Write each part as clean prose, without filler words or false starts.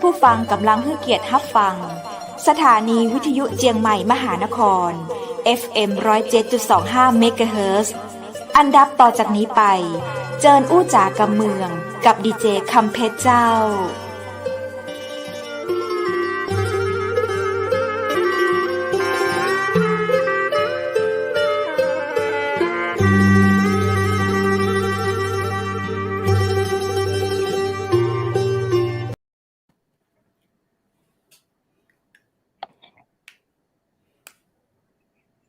ผู้ฟังกำลังให้เกียรติรับฟังสถานีวิทยุเจียงใหม่มหานคร FM 107.25 เมกะเฮิรตซ์อันดับต่อจากนี้ไปเจิญอู้จ๋ากำเมืองกับดีเจคำเพชรเจ้า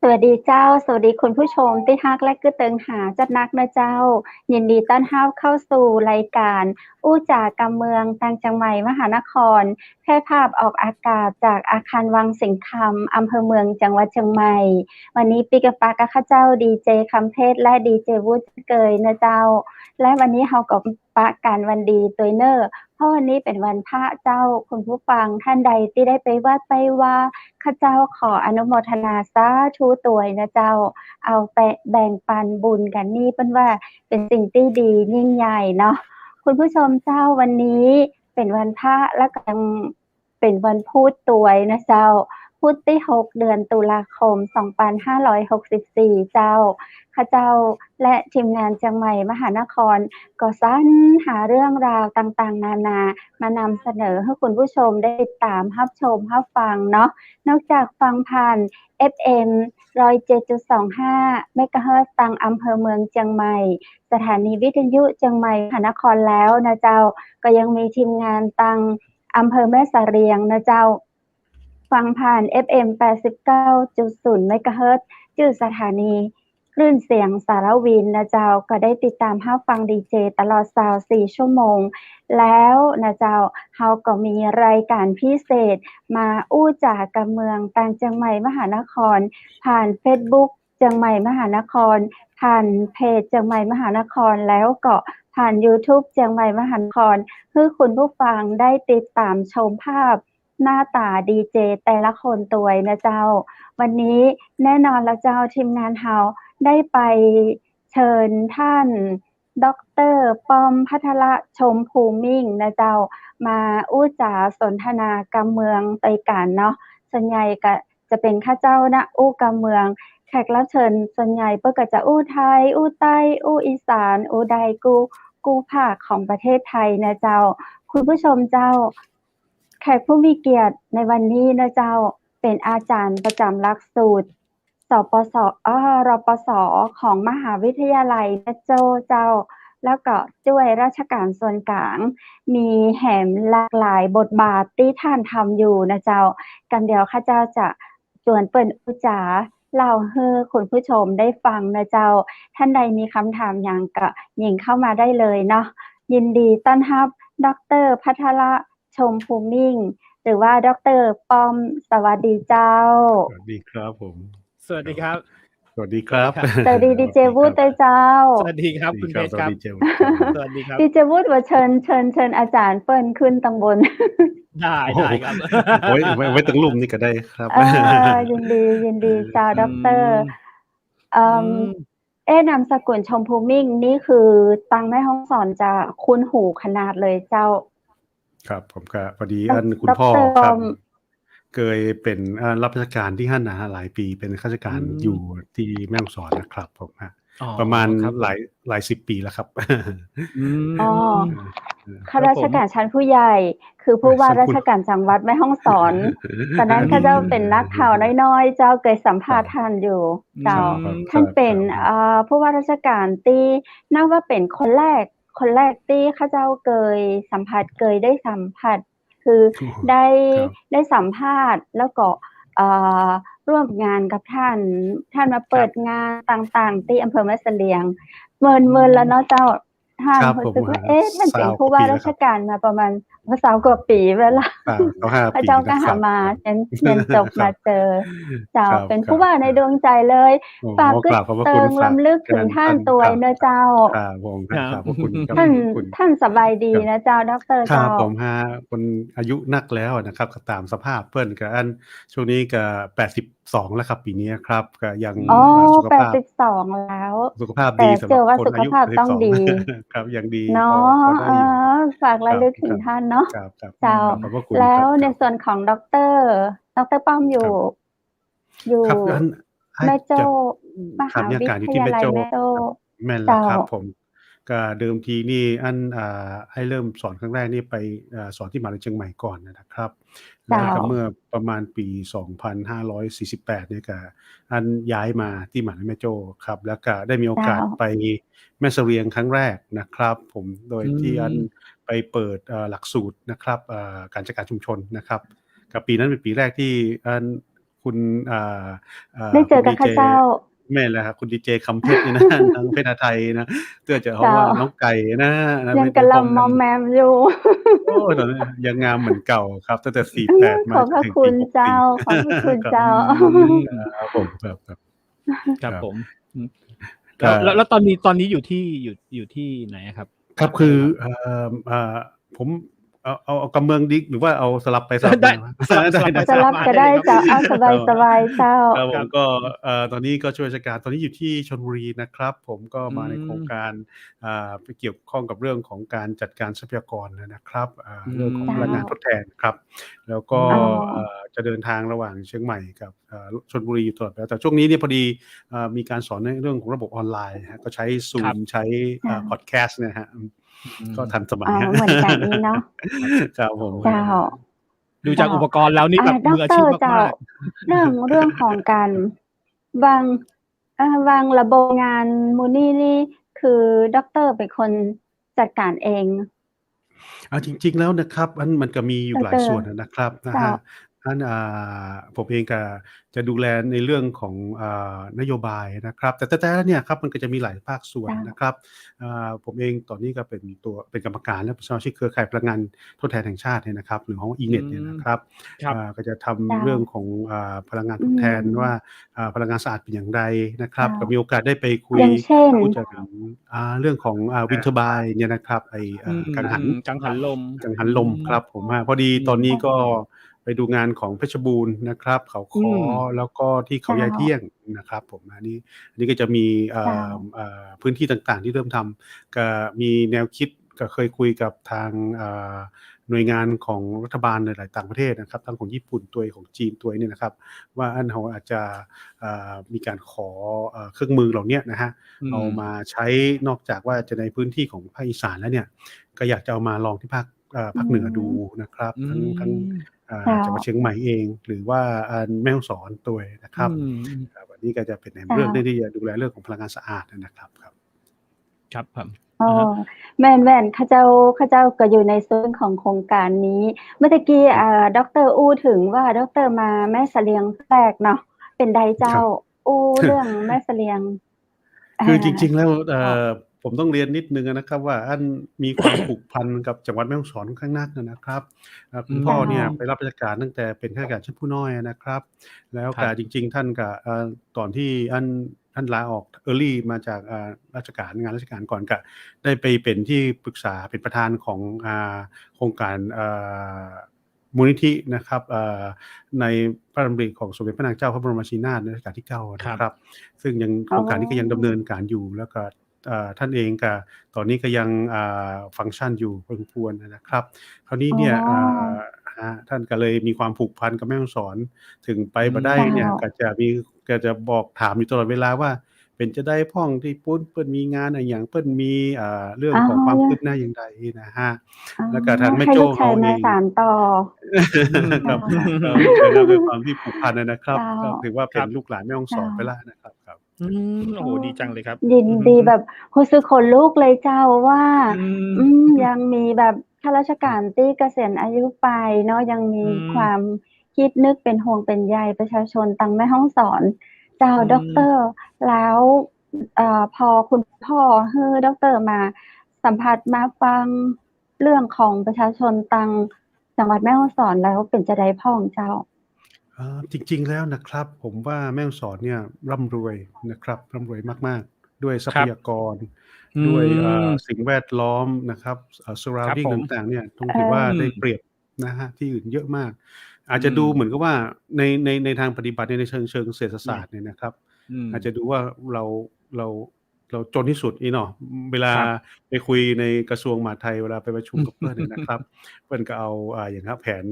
สวัสดีเจ้าสวัสดีคุณผู้ชมที่ฮักและก็เติงหาจัดนักนะเจ้ายินดีต้อนรับเข้าสู่รายการอู้จ๋ากำเมืองตังจังใหม่มหานครแพร่ภาพออกอากาศจากอาคารวังสิงห์คำอำเภอเมืองจังหวัดเชียงใหม่วันนี้ปิกะปากะข้าเจ้าดีเจคำเพชรและดีเจวุฒิเกยนะเจ้าและวันนี้เฮากับปะการวันดีตัวเนอร์เพราะวันนี้เป็นวันพระเจ้าคุณผู้ฟังท่านใดที่ได้ไปวัดไปว่าข้าเจ้าขออนุโมทนาสาธุตัวนะเจ้าเอาไปแบ่งปันบุญกันนี่เป็นว่าเป็นสิ่งที่ดียิ่งใหญ่เนาะคุณผู้ชมเจ้าวันนี้เป็นวันพระและก็เป็นวันพูดตัวนะเจ้าพุธที่6เดือนตุลาคม2564เจ้าข้าเจ้าและทีมงานเชียงใหม่มหานครก็สรรหาเรื่องราวต่างๆนามานำเสนอให้คุณผู้ชมได้ติดตามรับชมรับฟังเนาะนอกจากฟังผ่าน FM 107.25 เมกะเฮิรตซ์ตังอำเภอเมืองเชียงใหม่สถานีวิทยุเชียงใหม่มหานครแล้วนะเจ้าก็ยังมีทีมงานตังอำเภอแม่สะเรียงนะเจ้าฟังผ่าน FM 89.0 เมกะเฮิรตซ์ชื่อสถานีคลื่นเสียงสารวินนะเจ้าก็ได้ติดตามรับฟังดีเจตลอด24ชั่วโมงแล้วนะเจ้าเฮาก็มีรายการพิเศษมาอู้จ๋ากำเมืองตังเชียงใหม่มหานครผ่าน Facebook เชียงใหม่มหานครผ่านเพจเชียงใหม่มหานครแล้วก็ผ่าน YouTube เชียงใหม่มหานครเพื่อคุณผู้ฟังได้ติดตามชมภาพหน้าตาดีเจแต่ละคนตัวนะเจ้าวันนี้แน่นอนแล้วเจ้าทีมงานเฮาได้ไปเชิญท่านดร.ป้อมภัทรชมพูมิ่งนะเจ้ามาอู้จ๋าสนทนากำเมืองไตกันเนาะส่วนใหญ่ก็จะเป็นข้าเจ้านะอู้กำเมืองแขกรับเชิญส่วนใหญ่เปิ้นก็จะอู้ไทยอู้ใต้อู้อีสานอู้ใดกูภาคของประเทศไทยนะเจ้าคุณผู้ชมเจ้าแขกผู้มีเกียรติในวันนี้นะเจ้าเป็นอาจารย์ประจำหลักสูตรรปส.ของมหาวิทยาลัยเจ้าแล้วก็ช่วยราชการส่วนกลางมีแหมหลากหลายบทบาทที่ท่านทำอยู่นะเจ้ากันเดียวข้าเจ้าจะชวนเปิ้นอู้จ๋าเล่าให้คุณผู้ชมได้ฟังนะเจ้าท่านใดมีคำถามหยังก็ยิงเข้ามาได้เลยเนาะยินดีต้อนรับดร.ภัทรชมพูมิ่งหรือว่าดร.ป้อมสวัสดีเจ้าสวัสดีครับผมสวัสดีครับสวัสดีครับสวัสดีดีเจวูดเจ้าสวัสดีครับคุณเพชรครับสวัสดีครับดีเจวูดว่าเชิญอาจารย์เปิ้นขึ้นตังบนได้ครับไว้ตั้งลุ่มนี่ก็ได้ครับยินดีเจ้าดร.นามสกุลชมพูมิ่งนี่คือตังแม่ฮ่องสอนจะคุ้นหูขนาดเลยเจ้าครับผมก็พอดีคุณพ่อครับเคยเป็นรับราชการที่ฮั่นนะหลายปีเป็นข้าราชการอยู่ที่แม่ฮ่องสอนนะครับผมประมาณหลาย10 ปีแล้วครับข้าราชการชั้นผู้ใหญ่คือผู้ว่าราชการจังหวัดแม่ฮ่องสอนตอนนั้นข้าเจ้าเป็นนักข่าวน้อยๆเจ้าเคยสัมภาษณ์ท่านอยู่เจ้าท่านเป็นผู้ว่าราชการที่นับว่าเป็นคนแรกที่ข้าเจ้าเคยสัมภาษณ์ได้สัมผัสคือได้สัมภาษณ์แล้วก็ร่วมงานกับท่านมาเปิดงานต่างๆที่อำเภอแม่เสลียงเมินแล้วเนาะเจ้าท่านรู้สึกว่าท่านเป็นผู้ว่าราชการมาประมาณ20 กว่าปีเวลาพระเจ้าก็หามาเรียนจบมาเจอเจ้าเป็นผู้ว่าในดวงใจเลยฝากก็เติมรำลึกถึงท่านตัวเนอะเจ้าท่านสบายดีนะเจ้าดร.เจ้าผมคนอายุนักแล้วนะครับก็ตามสภาพเพิ่นก็อันช่วงนี้ก็82แล้วครับปีนี้ครับก็ยังสุขภาพ82แล้วสุขภาพดีสำหรับคนอายุสุขภาพต้องดีครับยังดีเนาะฝากระลึกถึงท่านเนาะ นาะครับเจ้าขอบพระคุณแล้วครับในส่วนของดรป้อมอยู่ครับแม่โจ้จะมหาเนี่ยวิการอยู่ทยาลัยที่แม่โจ้แม่โจ้ครับแม่นแหละเจ้าครับผมก็เดิมทีนี่ให้เริ่มสอนครั้งแรกนี่ไปสอนที่มหาวิทยาลัยเชียงใหม่ก่อนนะครับแล้วก็เมื่อประมาณปี2548เนี่ยก็ย้ายมาที่มหาวิทยาลัยแม่โจ้ครับแล้วก็ได้มีโอกาสไปแม่เสรียงครั้งแรกนะครับผมโดยที่ไปเปิดหลักสูตรนะครับการจัดการชุมชนนะครับกับปีนั้นเป็นปีแรกที่คุณได้เจอกับข้าเจ้าแม่นแล้วครับคุณดีเจคำเพชรนี่นะทางเพชรไทยนะเพื่อจะเพราะว่าน้องไก่นะยังกะลำมอมแมมอยู่โอ้ตอนนี้ยังงามเหมือนเก่าครับตั้งแต่48มาขอบพระถึงปีคุณเจ้าขอบพระคุณเจ้าครับผมครับผมแล้วตอนนี้อยู่ที่ไหนครับครับคือผมเอากำเมืองดิหรือว่าเอาสลับไปสลับมาสลับก็ได้เจ้าเอาสบายเจ้าครับผมก็ตอนนี้ก็ช่วยราชการตอนนี้อยู่ที่ชลบุรีนะครับผมก็มาในโครงการไปเกี่ยวข้องกับเรื่องของการจัดการทรัพยากรนะครับเรื่องของพลังงานทดแทนครับแล้วก็จะเดินทางระหว่างเชียงใหม่กับชลบุรีอยู่ตลอดแต่ช่วงนี้เนี่ยพอดีมีการสอนในเรื่องของระบบออนไลน์ก็ใช้ Zoom ใช้พอดแคสต์นะฮะก็ทันสมัยเหมือนกันนี่เนาะครับผมเจ้าดูจากอุปกรณ์แล้วนี่แบบมืออาชีพมากๆเรื่องของการวางระบบงานมูนี่คือด็อกเตอร์เป็นคนจัดการเองจริงๆแล้วนะครับมันก็มีอยู่หลายส่วนนะครับนะฮะผมเองก็จะดูแลในเรื่องของนโยบายนะครับแต่แล้วเนี่ยครับมันก็จะมีหลายภาคส่วนนะครับผมเองตอนนี้ก็เป็นกรรมการและสมาชิกเครือข่ายพลังงานทดแทนแห่งชาติเนี่ยนะครับหรือของ ENET เนี่ยนะครับก็จะทำเรื่องของพลังงานทดแทนว่าพลังงานสะอาดเป็นอย่างไรนะครับก็มีโอกาสได้ไปคุยพูดถึงเรื่องของวินเทอร์ไบน์เนี่ยนะครับกังหันลมครับผมพอดีตอนนี้ก็ไปดูงานของเพชรบูรณ์นะครับเขาคอแล้วก็ที่เขายายเที่ยงนะครับผมอันนี้ก็จะมีพื้นที่ต่างๆที่เริ่มทำก็มีแนวคิดก็เคยคุยกับทางหน่วยงานของรัฐบาลในหลายต่างประเทศนะครับทั้งของญี่ปุ่นตัวของจีนตัวนี้นะครับว่าเขาอาจจะมีการขอเครื่องมือเหล่านี้นะฮะเอามาใช้นอกจากว่าจะในพื้นที่ของภาคอีสานแล้วเนี่ยก็อยากจะเอามาลองที่ภาคเหนือดูนะครับทั้งจังหวัดเชียงใหม่เองหรือว่าแม่ฮ่องสอนตัวนะครับวันนี้ก็จะเป็นเรื่องที่จะดูแลเรื่องของพลังงานสะอาดนะครับครับแม่นข้าเจ้าก็อยู่ในส่วนของโครงการนี้เมื่อกี้ดร.อู้ถึงว่าดร.มาแม่เสลียงแรกเนาะเป็นใดเจ้าอู้เรื่องแม่เสลียงคือจริงๆแล้วผมต้องเรียนนิดนึงนะครับว่ามีความผูกพันกับจังหวัดแม่ฮ่องสอนข้างนักนะครับคุณพ่อเนี่ยไปรับราชการตั้งแต่เป็นข้าราชการชั้นผู้น้อยนะครับแล้วก็จริงๆท่านก็ตอนที่ท่านลาออกมาจากงานราชการก่อนก็ได้ไปเป็นที่ปรึกษาเป็นประธานของโครงการมูลนิธินะครับในพระดำริของสมเด็จพระนางเจ้าพระบรมราชินีนาถในรัชกาลที่9นะครับซึ่งยังโครงการนี้ก็ยังดำเนินการอยู่แล้วก็ท่านเองก็ตอนนี้ก็ยังฟังก์ชันอยู่พอสมควรนะครับคราวนี้เนี่ยท่านก็เลยมีความผูกพันกับแม่ฮ่องสอนถึงไปบ่ได้เนี่ยก็จะบอกถามอยู่ตลอดเวลาว่าเป็นจะได้พ่องที่เปิ้นมีงานอะไรอย่างเปิ้นมีเรื่องของความคืบหน้าอย่างไรนะฮะแล้วก็ทางแม่โจ้เขาเองต่อครับด้วยความที่ผูกพันนะครับก็ถือว่าเป็นลูกหลานแม่ฮ่องสอนไปแล้วนะครับโอ้โหดีจังเลยครับยินดีแบบรู้สึกขนลุกเลยเจ้าว่ายังมีแบบข้าราชการที่เกษียณอายุไปเนาะยังมีความคิดนึกเป็นห่วงเป็นใยประชาชนตั้งแม่ฮ่องสอนเจ้าด็อกเตอร์แล้วพอคุณพ่อให้ด็อกเตอร์มาสัมผัสมาฟังเรื่องของประชาชนตั้งจังหวัดแม่ฮ่องสอนแล้วเป็นจะได้พ่องเจ้าจริงๆแล้วนะครับผมว่าแม่ฮ่องสอนเนี่ยร่ำรวยนะครับร่ำรวยมากๆด้วยทรัพยากรด้วยสิ่งแวดล้อมนะครับ surrounding ต่างๆเนี่ยต้องถือว่าได้เปรียบนะฮะที่อื่นเยอะมากอาจจะดูเหมือนกับว่าในทางปฏิบัติในเชิงเศรษฐศาสตร์เนี่ยนะครับอาจจะดูว่าเรา เราจนที่สุดเนาะเวลา ครับ ไปคุยในกระทรวงมหาดไทยเวลาไปประชุมกับเพื่อนเนี่ยนะครับเพื่อนก็เอาอย่างครับแผน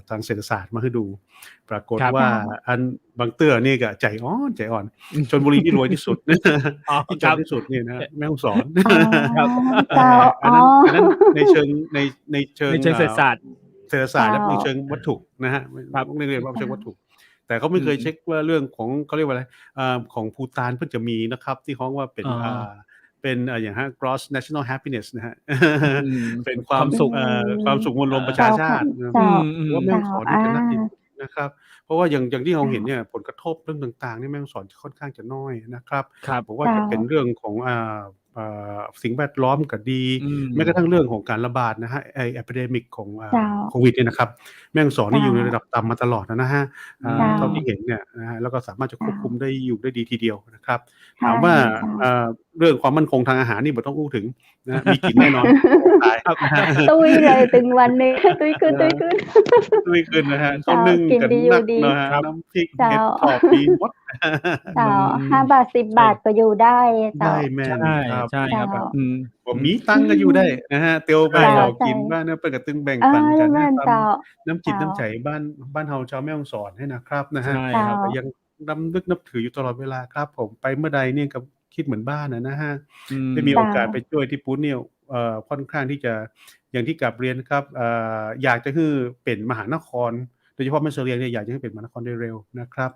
ทางเศรษฐศาสตร์มาให้ดู ปรากฏ ครับ ว่าอันบางเตื้อนี่ก็ใจอ่อนชลบุรีที่รวยที่สุด อ๋อ ที่จ ครั น บ ที่สุดเนี่ยนะแม่ฮ่องสอน ครับ เจ้า อันนั้นในเชิง ในเชิงเศรษฐศาสตร์ เศรษฐศาสตร์และ เจ้า ในเชิงวัตถุนะฮะ ครับ ต้องเรียกว่าเชิงวัตถุ แต่เขาไม่เคยเช็คว่าเรื่องของเขาเรียกว่าอะไรของภูฏานเพิ่งจะมีนะครับ ที่เขาว่าเป็นเป็นอย่างgross national happiness นะฮะ เป็นความสุขความสุขมวลรวมประชาชาติว่าแม่ฮ่องสอนนี่จะน่าติดนะครับ เพราะว่าอย่างที่เราเห็นเนี่ยผลกระทบเรื่องต่างๆนี่แม่ฮ่องสอนค่อนข้างจะน้อยนะครับผมว่าจะเป็นเรื่องของสิ่งแวดล้อมก็ดีแม้กระทั่งเรื่องของการระบาดนะฮะepidemic ของโควิดเนี่ยนะครับแม่ฮ่องสอนนี่อยู่ในระดับต่ำมาตลอดนะฮะเท่าที่เห็นเนี่ยนะฮะแล้วก็สามารถจะควบคุมได้อยู่ได้ดีทีเดียวนะครับถามว่าเรื่องความมั่นคงทางอาหารนี่ไม่ต้องพูดถึงนะมีกินแน่นอนตายครับ ตุ้ยเลยถึงวันนี้ตุ้ยขึ้น ตุ้ยขึ้นนะฮะเขานึ่งกันนักนะฮะน้ำพริกเห็ดทอดมีหมด เจ้า5 บาท 10 บาทก็อยู่ได้เจ้า ได้แม่ครับ ใช่ครับ ผมมีตังก็อยู่ได้นะฮะเตียวไปหอกินบ้านเนี่ยเปิดกระตึงแบ่งปันกันน้ำจิตน้ำใจบ้านเฮาชาวแม่ฮ่องสอนให้นะครับนะฮะยังน้ำนึกนับถืออยู่ตลอดเวลาครับผมไปเมื่อใดเนี่ยก็คิดเหมือนบ้านนะฮะได้มีโอกาสไปช่วยที่ปุ้นเนี่ยค่อนข้างที่จะอย่างที่กลับเรียนครับอยากจะให้เป็นมหานครโดยเฉพาะแม่เสลียงเนี่ยอยากจะให้เป็นมหานครได้เร็วนะครับ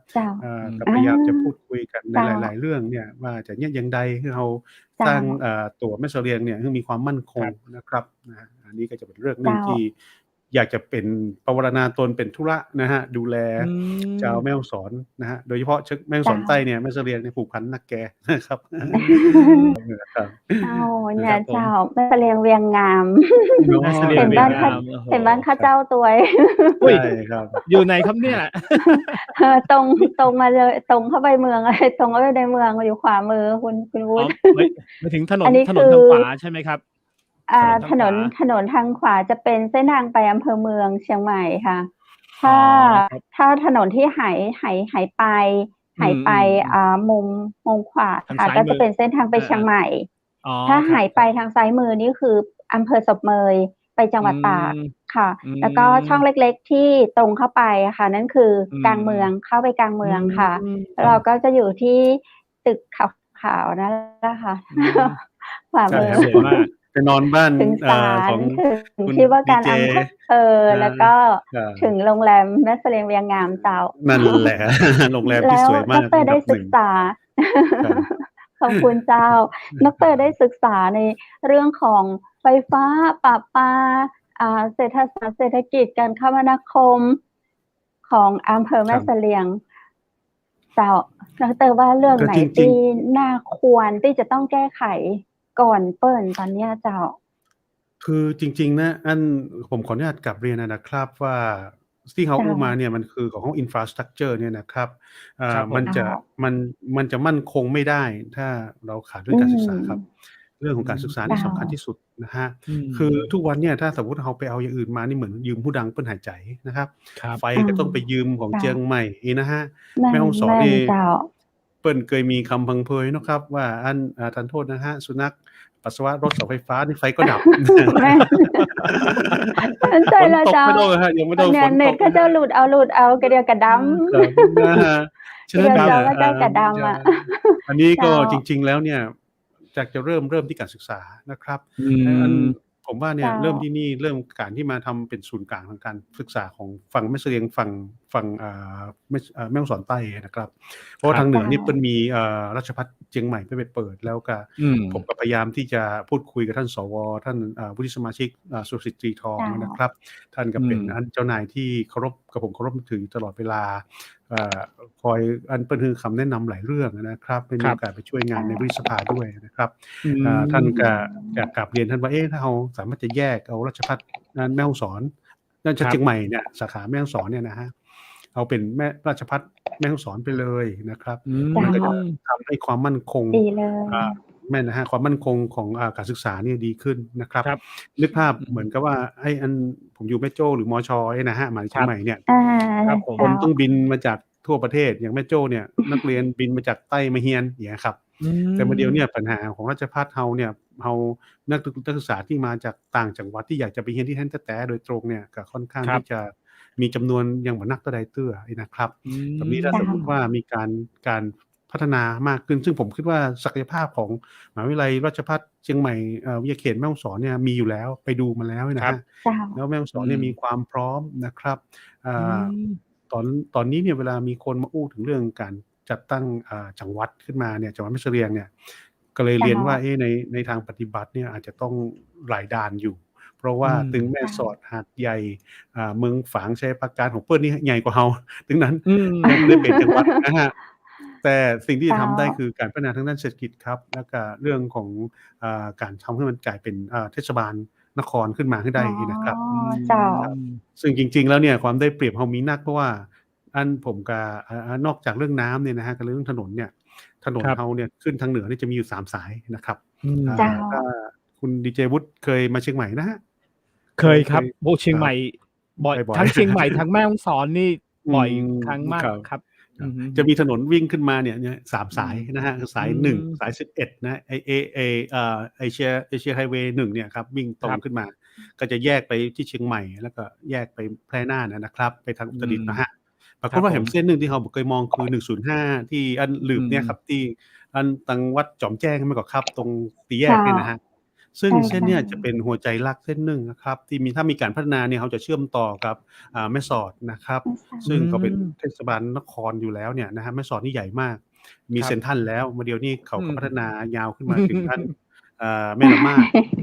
กับพยายามจะพูดคุยกันในหลายๆเรื่องเนี่ยว่าจะเนี่ยอย่างใดให้เราสร้างตัวแม่เสลียงเนี่ยให้มีความมั่นคงนะครับอันนี้ก็จะเป็นเรื่องนึงที่อยากจะเป็นปวารณาตนเป็นธุระนะฮะดูแลชาวแม่ฮ่องสอนนะฮะโดยเฉพาะแม่ฮ่องสอนใต้เนี่ยแม่เสลียงเนี่ยผูกพันนักแกนะครับเนี่ยเจ้าแม่เสลียงเวียงงามเห็นบ้านข้าเจ้าตัวใช่ครับอยู่ไหนครับเนี่ยตรงมาเลยตรงเข้าไปเมืองอะไรตรงเข้าไปในเมืองอยู่ขวามือคุณวุฒิมาถึงถนนทางขวาใช่ไหมครับถนนทางขวาจะเป็นเส้นทางไปอำเภอเมืองเชียงใหม่ค่ะถ้าถนนที่หายไปมุมขวาค่ะก็จะเป็นเส้นทางไปเชียงใหม่ถ้าหายไปทางซ้ายมือนี่คืออำเภอศพเมยไปจังหวัดตากค่ะแล้วก็ช่องเล็กๆที่ตรงเข้าไปค่ะนั่นคือกลางเมืองเข้าไปกลางเมืองค่ะเราก็จะอยู่ที่ตึกขาวๆนั่นแหละค่ะขวามือไปนอนบ้านของที่ว่าการอำเภอแล้วก็ถึงโรงแรมแม่เสลียงเวียงงามเจ้านั่นแหละโรงแรมที่สวยมากแล้วดร.ได้ศึกษาขอบคุณเจ้าดร.ได้ศึกษาในเรื่องของไฟฟ้าประปาเศรษฐศาสตร์เศรษฐกิจการคมนาคมของอำเภอแม่เสลียงเจ้าดร.ว่าเรื่องไหนที่น่าควรที่จะต้องแก้ไขก่อนเปิดตอนนี้เจ้าคือจริงๆนะผมขออนุญาตกลับเรียนนะครับว่าที่เขาอู้มาเนี่ยมันคือของ infrastructure เนี่ยนะครับมันจะมั่นคงไม่ได้ถ้าเราขาดเรื่องการศึกษาครับเรื่องของการศึกษาที่สำคัญที่สุดนะฮะคือทุกวันเนี่ยถ้าสมมติเราไปเอาอย่างอื่นมานี่เหมือนยืมผู้ดังเปิ้นหายใจนะครับไฟก็ต้องไปยืมของเจียงใหม่นะฮะแม่ฮ่องสอนนี่เปิ้นเคยมีคำพังเพยนะครับว่าทันโทษนะฮะสุนัขปัสสาวะรถเสาไฟฟ้านี่ไฟก็ดับใจละเจ้ายังไม่ต้องฝนตกเน็ตก็จะหลุดเอากระเดียวกระดำฉะนั้นเจ้ากระดำอันนี้ก็จริงๆแล้วเนี่ยจะเริ่มที่การศึกษานะครับผมว่าเนี่ยเริ่มที่นี่เริ่มการที่มาทำเป็นศูนย์กลางทางการศึกษาของฝั่งแม่เสลียงฝั่งแม่ฮ่องสอนใต้นะครับเพราะทางเหนือนี่เป็นมีราชภัฏเชียงใหม่ไปเปิดแล้วก็ผมก็พยายามที่จะพูดคุยกับท่านสวท่านวุฒิสมาชิกสุรสิทธิ์ตรีทองนะครับท่านก็เป็นเจ้านายที่เคารพกับผมเคารพถือตลอดเวลาคอยเป็นคือคำแนะนำหลายเรื่องนะครับเป็นโอกาสไปช่วยงานในวิสภาด้วยนะครับท่านก็อยากกลับเรียนท่านว่าถ้าเราสามารถจะแยกเอาราชภัฏแม่ฮ่องสอนนั่นเชียงใหม่เนี่ยสาขาแม่ฮ่องสอนเนี่ยนะฮะเอาเป็นแม่ราชภัฏแม่ฮ่องสอนไปเลยนะครับมันก็จะทำให้ความมั่นคงแม่นะฮะความมั่นคงของการศึกษาเนี่ยดีขึ้นนะครับนึกภาพเหมือนกับว่าผมอยู่แม่โจ้หรือมช.นะฮะหมายเชียงใหม่เนี่ยคนต้องบินมาจากทั่วประเทศอย่างแม่โจ้เนี่ยนักเรียนบินมาจากใต้มาเฮียนอย่างเงี้ยครับ แต่มาเดียวเนี่ยปัญหาของราชภัฏเฮาเนี่ยเฮานักศึกษาที่มาจากต่างจังหวัดที่อยากจะไปเรียนที่แท้แต่โดยตรงเนี่ยก็ค่อนข้างที่จะมีจำนวนยังบ่นักเท่าใดเตื้อนะครับตรงนี้ถ้าสมมุติว่ามีการพัฒนามากขึ้นซึ่งผมคิดว่าศักยภาพของมหาวิทยาลัยราชภัฏเชียงใหม่วิทยาเขตแม่ฮ่องสอนเนี่ยมีอยู่แล้วไปดูมาแล้วนะฮะแล้วแม่ฮ่องสอนเนี่ยมีความพร้อมนะครับตอนนี้เนี่ยเวลามีคนมาอู้ถึงเรื่องการจัดตั้งจังหวัดขึ้นมาเนี่ยจังหวัดแม่เสลียงเนี่ยก็เลยเรียนว่าในทางปฏิบัติเนี่ยอาจจะต้องหลายด่านอยู่เพราะว่าถึงแม่สอดหาดใหญ่เมืองฝางชัยปราการของเปิ้ลนี่ใหญ่กว่าเฮาถึงนั้นได้เป็นจังหวัดนะฮะแต่สิ่งที่จะทำได้คือการพัฒนาทางด้านเศรษฐกิจครับแล้วก็เรื่องของการทำให้มันกลายเป็นเทศบาลนครขึ้นมาให้ได้นะครับซึ่งจริงๆแล้วเนี่ยความได้เปรียบเฮามีนักเพราะว่าผมก็นอกจากเรื่องน้ำเนี่ยนะฮะกับเรื่องถนนเนี่ยถนนเฮาเนี่ยขึ้นทางเหนือนี่จะมีอยู่3สายนะครับถ้าคุณดีเจวุฒิเคยมาเชียงใหม่นะฮะเคยครับโบเชียงใหม่บ่อยทั้งเชียงใหม่ทั้งแม่ฮ่องสอนนี่บ่อยครั้งมากครับจะมีถนนวิ่งขึ้นมาเนี่ย3สายนะฮะสาย1สาย11นะเอเชียไฮเวย์1เนี่ยครับวิ่งตรงขึ้นมาก็จะแยกไปที่เชียงใหม่แล้วก็แยกไปแพร่น่านนะครับไปทางอุตรดิตถ์นะฮะปรากฏว่าเห็นเส้นนึงที่เราเคยมองคือ105ที่อันลืมเนี่ยครับที่อันตังวัดจอมแจ้งไม่ก็ครับตรงตีแยกเนี่ยนะฮะซึ่งเส้นเนี่ยจะเป็นหัวใจหลักเส้นหนึ่งนะครับที่ถ้ามีการพัฒนาเนี่ยเขาจะเชื่อมต่อกับแม่สอดนะครับซึ่งก็เป็นเทศบาลนครอยู่แล้วเนี่ยนะฮะแม่สอดนี่ใหญ่มากมีเซ็นทรัลแล้วมาเดียวนี่เขาก็พัฒนายาวขึ้นมาถึงอันแม่ละมาด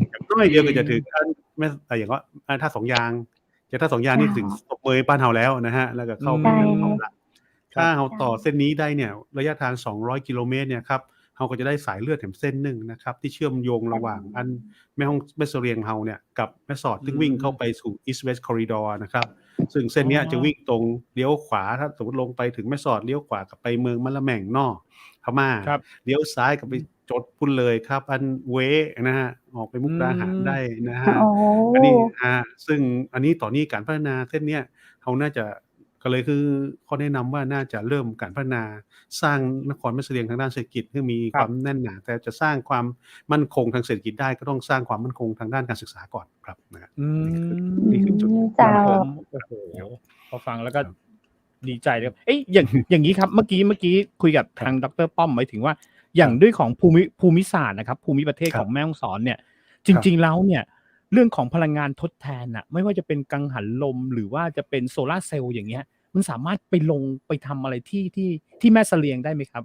อย่างน้อยเดียวก็จะถึงอันแม่อย่างว่าท่าสองยางจากท่าสองยางนี่ถึงตกเบยบ้านเฮาแล้วนะฮะแล้วก็เข้าไปในเฮาละถ้าเฮาต่อเส้นนี้ได้เนี่ยระยะทาง200กิโลเมตรเนี่ยครับเราก็จะได้สายเลือดแถมเส้นหนึ่งนะครับที่เชื่อมโยงระหว่างอันแม่เสลียงเฮาเนี่ยกับแม่สอดซึ่งวิ่งเข้าไปสู่ East West Corridor นะครับซึ่งเส้นนี้จะวิ่งตรงเลี้ยวขวาถ้าสมมติลงไปถึงแม่สอดเลี้ยวขวากับไปเมืองมะละแม่งนอกพม่าเลี้ยวซ้ายกับไปจดพุ่นเลยครับอันเวนะฮะออกไปมุกดาหารได้นะฮะอันนี้ซึ่งอันนี้ต่อนี้การพัฒนาเส้นเนี้ยเขาน่าจะก็เลยคือข้อแนะนำว่าน่าจะเริ่มการพัฒนาสร้างนครแม่เสลียงทางด้านเศรษฐกิจให้มีความแน่นหนาแต่จะสร้างความมั่นคงทางเศรษฐกิจได้ก็ต้องสร้างความมั่นคงทางด้านการศึกษาก่อนครับนะนี่คือจุดโอ้โหพอฟังแล้วก็ดีใจเลยเอ้ยอย่างนี้ครับเมื่อกี้คุยกับทางดร.ป้อมหมายถึงว่าอย่างด้วยของภูมิศาสตร์นะครับภูมิประเทศของแม่ฮ่องสอนเนี่ยจริงๆแล้วเนี่ยเรื่องของพลังงานทดแทนน่ะไม่ว่าจะเป็นกังหันลมหรือว่าจะเป็นโซล่าเซลล์อย่างเงี้ยมันสามารถไปทำอะไรที่แม่เสลียงได้ไหมครับ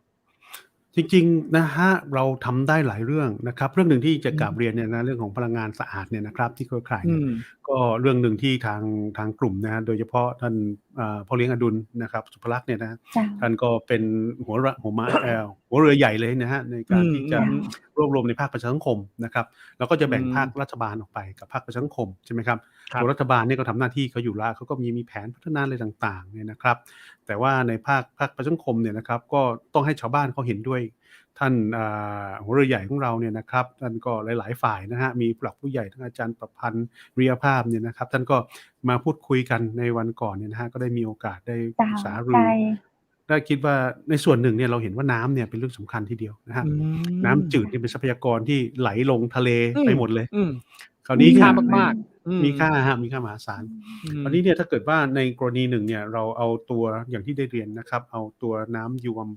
จริงๆนะฮะเราทำได้หลายเรื่องนะครับเรื่องหนึ่งที่จะกราบเรียนเนี่ยนะเรื่องของพลังงานสะอาดเนี่ยนะครับที่เครือข่ายเนี่ยก็เรื่องหนึ่งที่ทางกลุ่มนะฮะโดยเฉพาะท่านพ่อเลี้ยงอดุลนะครับสุภลักษณ์เนี่ยนะท่านก็เป็นหัวเรือใหญ่เลยนะฮะในการที่จะรวบรวมในภาคประชาสังคมนะครับแล้วก็จะแบ่งภาครัฐบาลออกไปกับภาคประชาสังคมใช่ไหมครับตัวรัฐบาลเนี่ยก็ทำหน้าที่เขาอยู่แล้วเขาก็มีแผนพัฒนาอะไรต่างๆเนี่ยนะครับแต่ว่าในภาคประชาสังคมเนี่ยนะครับก็ต้องให้ชาวบ้านเขาเห็นด้วยท่านหัวเรือใหญ่ของเราเนี่ยนะครับท่านก็หลายๆฝ่ายนะฮะมีผู้หลักผู้ใหญ่ทั้งอาจารย์ประพันธ์วิริยภาพเนี่ยนะครับท่านก็มาพูดคุยกันในวันก่อนเนี่ยนะฮะก็ได้มีโอกาสได้ปรึกษารือได้คิดว่าในส่วนหนึ่งเนี่ยเราเห็นว่าน้ำเนี่ยเป็นเรื่องสำคัญทีเดียวนะฮะน้ำจืดนี่เป็นทรัพยากรที่ไหลลงทะเลไปหมดเลยคราวนี้มีค่ามากๆมีค่ามหาศาลคราวนี้เนี่ยถ้าเกิดว่าในกรณีหนึ่งเนี่ยเราเอาตัวอย่างที่ได้เรียนนะครับเอาตัวน้ำยวม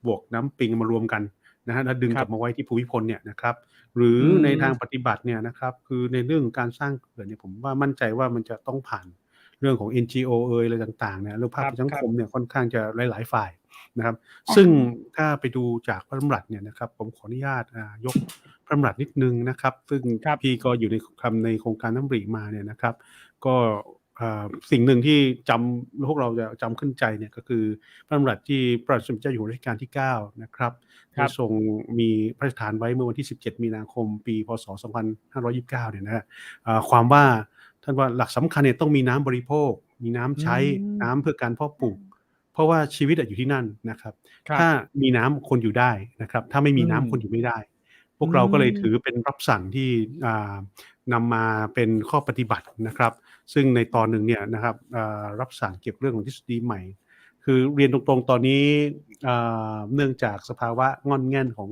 บวกน้ำปิงมารวมกันนะฮะแล้วดึงกลับมาไว้ที่ภูมิพลเนี่ยนะครับหรือในทางปฏิบัติเนี่ยนะครับคือในเรื่องการสร้างเขื่อนเนี่ยผมว่ามั่นใจว่ามันจะต้องผ่านเรื่องของ NGO อะไรต่างๆเนี่ยหรือภาคสังคมเนี่ยค่อนข้างจะหลายๆฝ่ายนะครับซึ่งถ้าไปดูจากพระดำรัสเนี่ยนะครับผมขออนุญาตยกพระดำรัสนิดนึงนะครับซึ่งพี่ก็อยู่ในโครงการน้ำริมาเนี่ยนะครับก็สิ่งหนึ่งที่พวกเราจะจำขึ้นใจเนี่ยก็คือพระดำรัสที่พระบาทสมเด็จเจ้าอยู่หัวรัชกาลที่9นะครับที่ทรงมีพระราชทานไว้เมื่อวันที่17มีนาคมปีพศ2529เนี่ยนะฮะความว่าท่านว่าหลักสำคัญเนี่ยต้องมีน้ำบริโภคมีน้ำใช้น้ำเพื่อการเพาะปลูกเพราะว่าชีวิตอยู่ที่นั่นนะครับถ้ามีน้ำคนอยู่ได้นะครับถ้าไม่มีน้ำคนอยู่ไม่ได้พวกเราก็เลยถือเป็นรับสั่งที่นำมาเป็นข้อปฏิบัตินะครับซึ่งในตอนหนึ่งเนี่ยนะครับรับสั่งเกี่ยวกับเรื่องของทฤษฎีใหม่คือเรียนตรงๆตอนนี้เนื่องจากสภาวะงอนแง่นของ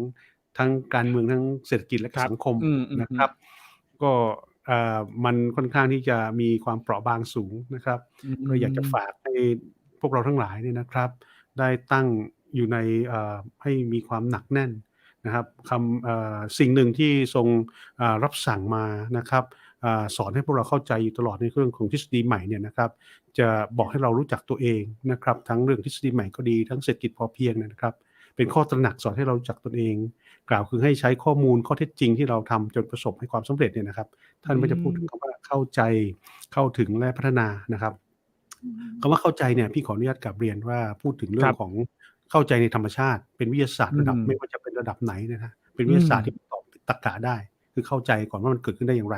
ทั้งการเมืองทั้งเศรษฐกิจและสังคมนะครับก็มันค่อนข้างที่จะมีความเปราะบางสูงนะครับก็อยากจะฝากให้พวกเราทั้งหลายเนี่ยนะครับได้ตั้งอยู่ในให้มีความหนักแน่นนะครับสิ่งหนึ่งที่ทรงรับสั่งมานะครับสอนให้พวกเราเข้าใจอยู่ตลอดในเรื่องของทฤษฎีใหม่เนี่ยนะครับจะบอกให้เรารู้จักตัวเองนะครับทั้งเรื่องทฤษฎีใหม่ก็ดีทั้งเศรษฐกิจพอเพียงนะครับเป็นข้อตระหนักสอนให้เรารู้จักตนเองกล่าวคือให้ใช้ข้อมูลข้อเท็จจริงที่เราทำจนประสบให้ความสำเร็จเนี่ยนะครับท่านไม่จะพูดถึงคำว่าเข้าใจเข้าถึงและพัฒนานะครับคำว่าเข้าใจเนี่ยพี่ขออนุญาตกลับเรียนว่าพูดถึงเรื่องของเข้าใจในธรรมชาติเป็นวิทยาศาสตร์ระดับไม่ว่าจะเป็นระดับไหนนะฮะเป็นวิทยาศาสตร์ที่ตอบตรรกะได้คือเข้าใจก่อนว่ามันเกิดขึ้นได้อย่างไร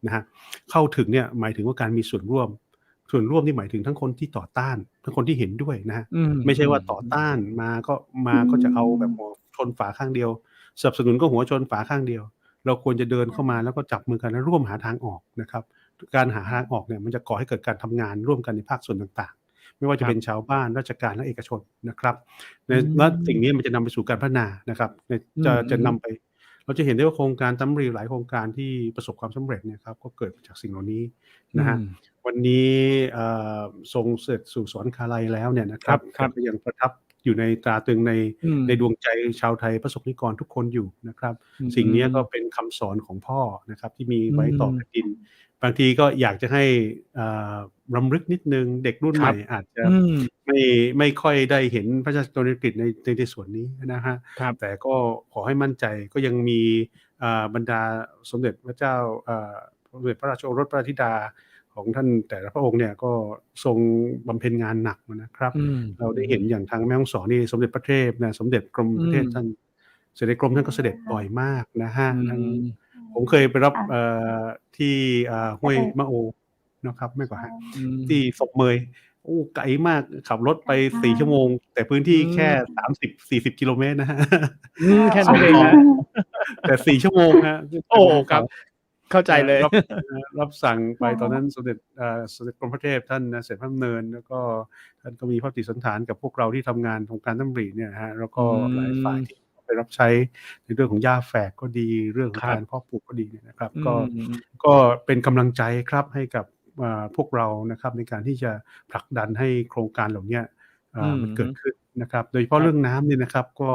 นะฮะเข้าถึงเนี่ยหมายถึงว่าการมีส่วนร่วมนี่หมายถึงทั้งคนที่ต่อต้านทั้งคนที่เห็นด้วยนะฮะไม่ใช่ว่าต่อต้านมาก็จะเอาแบบหัวชนฝาข้างเดียวสนับสนุนก็หัวชนฝาข้างเดียวเราควรจะเดินเข้ามาแล้วก็จับมือกันและร่วมหาทางออกนะครับการหาทางออกเนี่ยมันจะก่อให้เกิดการทำงานร่วมกันในภาคส่วนต่างๆไม่ว่าจะเป็นชาวบ้านราชการและเอกชนนะครับและสิ่งนี้มันจะนำไปสู่การพัฒนานะครับจะนำไปเราจะเห็นได้ว่าโครงการตั้มรีหลายโครงการที่ประสบความสำเร็จเนี่ยครับก็เกิดจากสิ่งเหล่านี้นะฮะวันนี้ทรงเสด็จสู่สวรรคาลัยแล้วเนี่ยนะครับก็ยังประทับอยู่ในตราตรึงในดวงใจชาวไทยประสบนิกรทุกคนอยู่นะครับสิ่งนี้ก็เป็นคำสอนของพ่อนะครับที่มีไว้ต่อแผ่นดินบางทีก็อยากจะให้รำลึกนิดนึงเด็กรุ่นใหม่อาจจะไม่ค่อยได้เห็นพระราชกรณียกิจในส่วนนี้นะฮะแต่ก็ขอให้มั่นใจก็ยังมีบรรดาสมเด็จพระเจ้าสมเด็จพระราชโอรสพระธิดาของท่านแต่ละพระองค์เนี่ยก็ทรงบำเพ็ญงานหนักนะครับเราได้เห็นอย่างทางแม่ฮ่องสอนนี่สมเด็จพระเทพนะสมเด็จกรมพระเทพท่านเสด็จกรมท่านก็เสด็จบ่อยมากนะฮะผมเคยไปรับที่ห้วยมะโอนะครับไม่กว่าที่ศพเมยไกลมากขับรถไป4 ชั่วโมงแต่พื้นที่แค่30-40 กิโลเมตรนะฮะแค่นั้นเองนะแต่4 ชั่วโมงฮะโอ้ครับเข้าใจเลยรับสั่งไปตอนนั้นสมเด็จกรมพระเทพท่านเสด็จพระดำเนินแล้วก็ท่านก็มีพระปฏิสันถานกับพวกเราที่ทำงานของการตั้มรีเนี่ยฮะแล้วก็หลายฝ่ายที่ไปรับใช้ในเรื่องของหญ้าแฝกก็ดีเรื่องของการเพาะปลูกก็ดีเนี่ยนะครับก็เป็นกำลังใจครับให้กับพวกเรานะครับในการที่จะผลักดันให้โครงการเหล่านี้มันเกิดขึ้นนะครับโดยเฉพาะเรื่องน้ำเนี่ยนะครับก็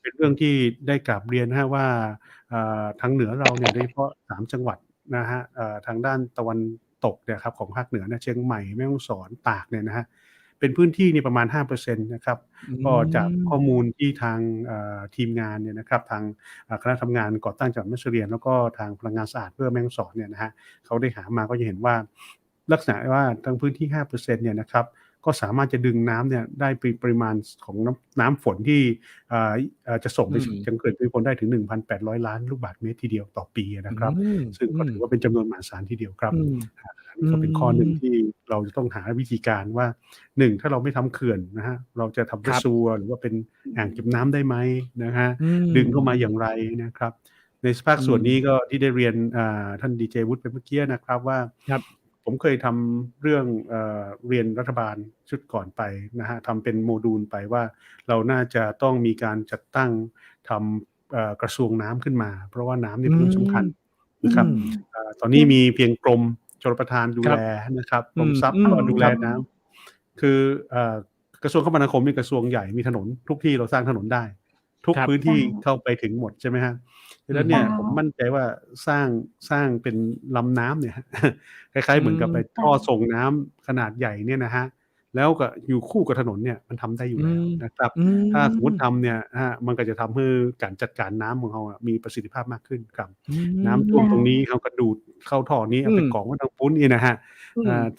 เป็นเรื่องที่ได้กราบเรียนนะฮะว่าทางเหนือเราเนี่ยโดยเฉพาะ3 จังหวัดนะฮะทางด้านตะวันตกเนี่ยครับของภาคเหนือนะเชียงใหม่แม่ฮ่องสอนตากเนี่ยนะฮะเป็นพื้นที่นี่ประมาณ 5% นะครับก็จากข้อมูลที่ทางทีมงานเนี่ยนะครับทางคณะทำงานก่อตั้งจังหวัดแม่เสรียนแล้วก็ทางพลังงานสะอาดเพื่อแม่ฮ่องสอนเนี่ยนะฮะเขาได้หามาก็จะเห็นว่าลักษณะว่าทางพื้นที่ 5% เนี่ยนะครับก็สามารถจะดึงน้ำเนี่ยได้ปริมาณของน้ำฝนที่จะส่งไปยังเขื่อนภูมิพลได้ถึง 1,800 ล้านลูกบาศก์เมตรทีเดียวต่อปีนะครับซึ่งก็ถือว่าเป็นจำนวนมหาศาลทีเดียวครับนี่ก็เป็นข้อหนึ่งที่เราจะต้องหาวิธีการว่า1ถ้าเราไม่ทำเขื่อนนะฮะเราจะทำระซัวหรือว่าเป็นอ่างเก็บน้ำได้ไหมนะฮะดึงเข้ามาอย่างไรนะครับในภาคส่วนนี้ก็ที่ได้เรียนท่านดีเจวุฒิไปเมื่อกี้นะครับว่าผมเคยทำเรื่องเรียนรัฐบาลชุดก่อนไปนะฮะทำเป็นโมดูลไปว่าเราน่าจะต้องมีการจัดตั้งทำกระทรวงน้ำขึ้นมาเพราะว่าน้ำนี่เป็นเรื่องสำคัญนะครับตอนนี้มีเพียงกรมชลประทานดูแลนะครับกรมทรัพย์ก็ดูแลน้ำคือกระทรวงคมนาคมเป็นกระทรวงใหญ่มีถนนทุกที่เราสร้างถนนได้ทุกพื้นที่เข้าไปถึงหมดใช่ไหมฮะดังนั้นเนี่ยผมมั่นใจว่าสร้างเป็นลำน้ำเนี่ยคล้ายๆเหมือนกับไปท่อส่งน้ำขนาดใหญ่เนี่ยนะฮะแล้วก็อยู่คู่กับถนนเนี่ยมันทำได้อยู่แล้วนะครับถ้าสมมติทำเนี่ยมันก็จะทำให้การจัดการน้ำของเรามีประสิทธิภาพมากขึ้นครับน้ำท่วมตรงนี้เขากระดูดเข้าท่อนี้เอาไปกรองไว้ทางปุ้นนี่นะฮะ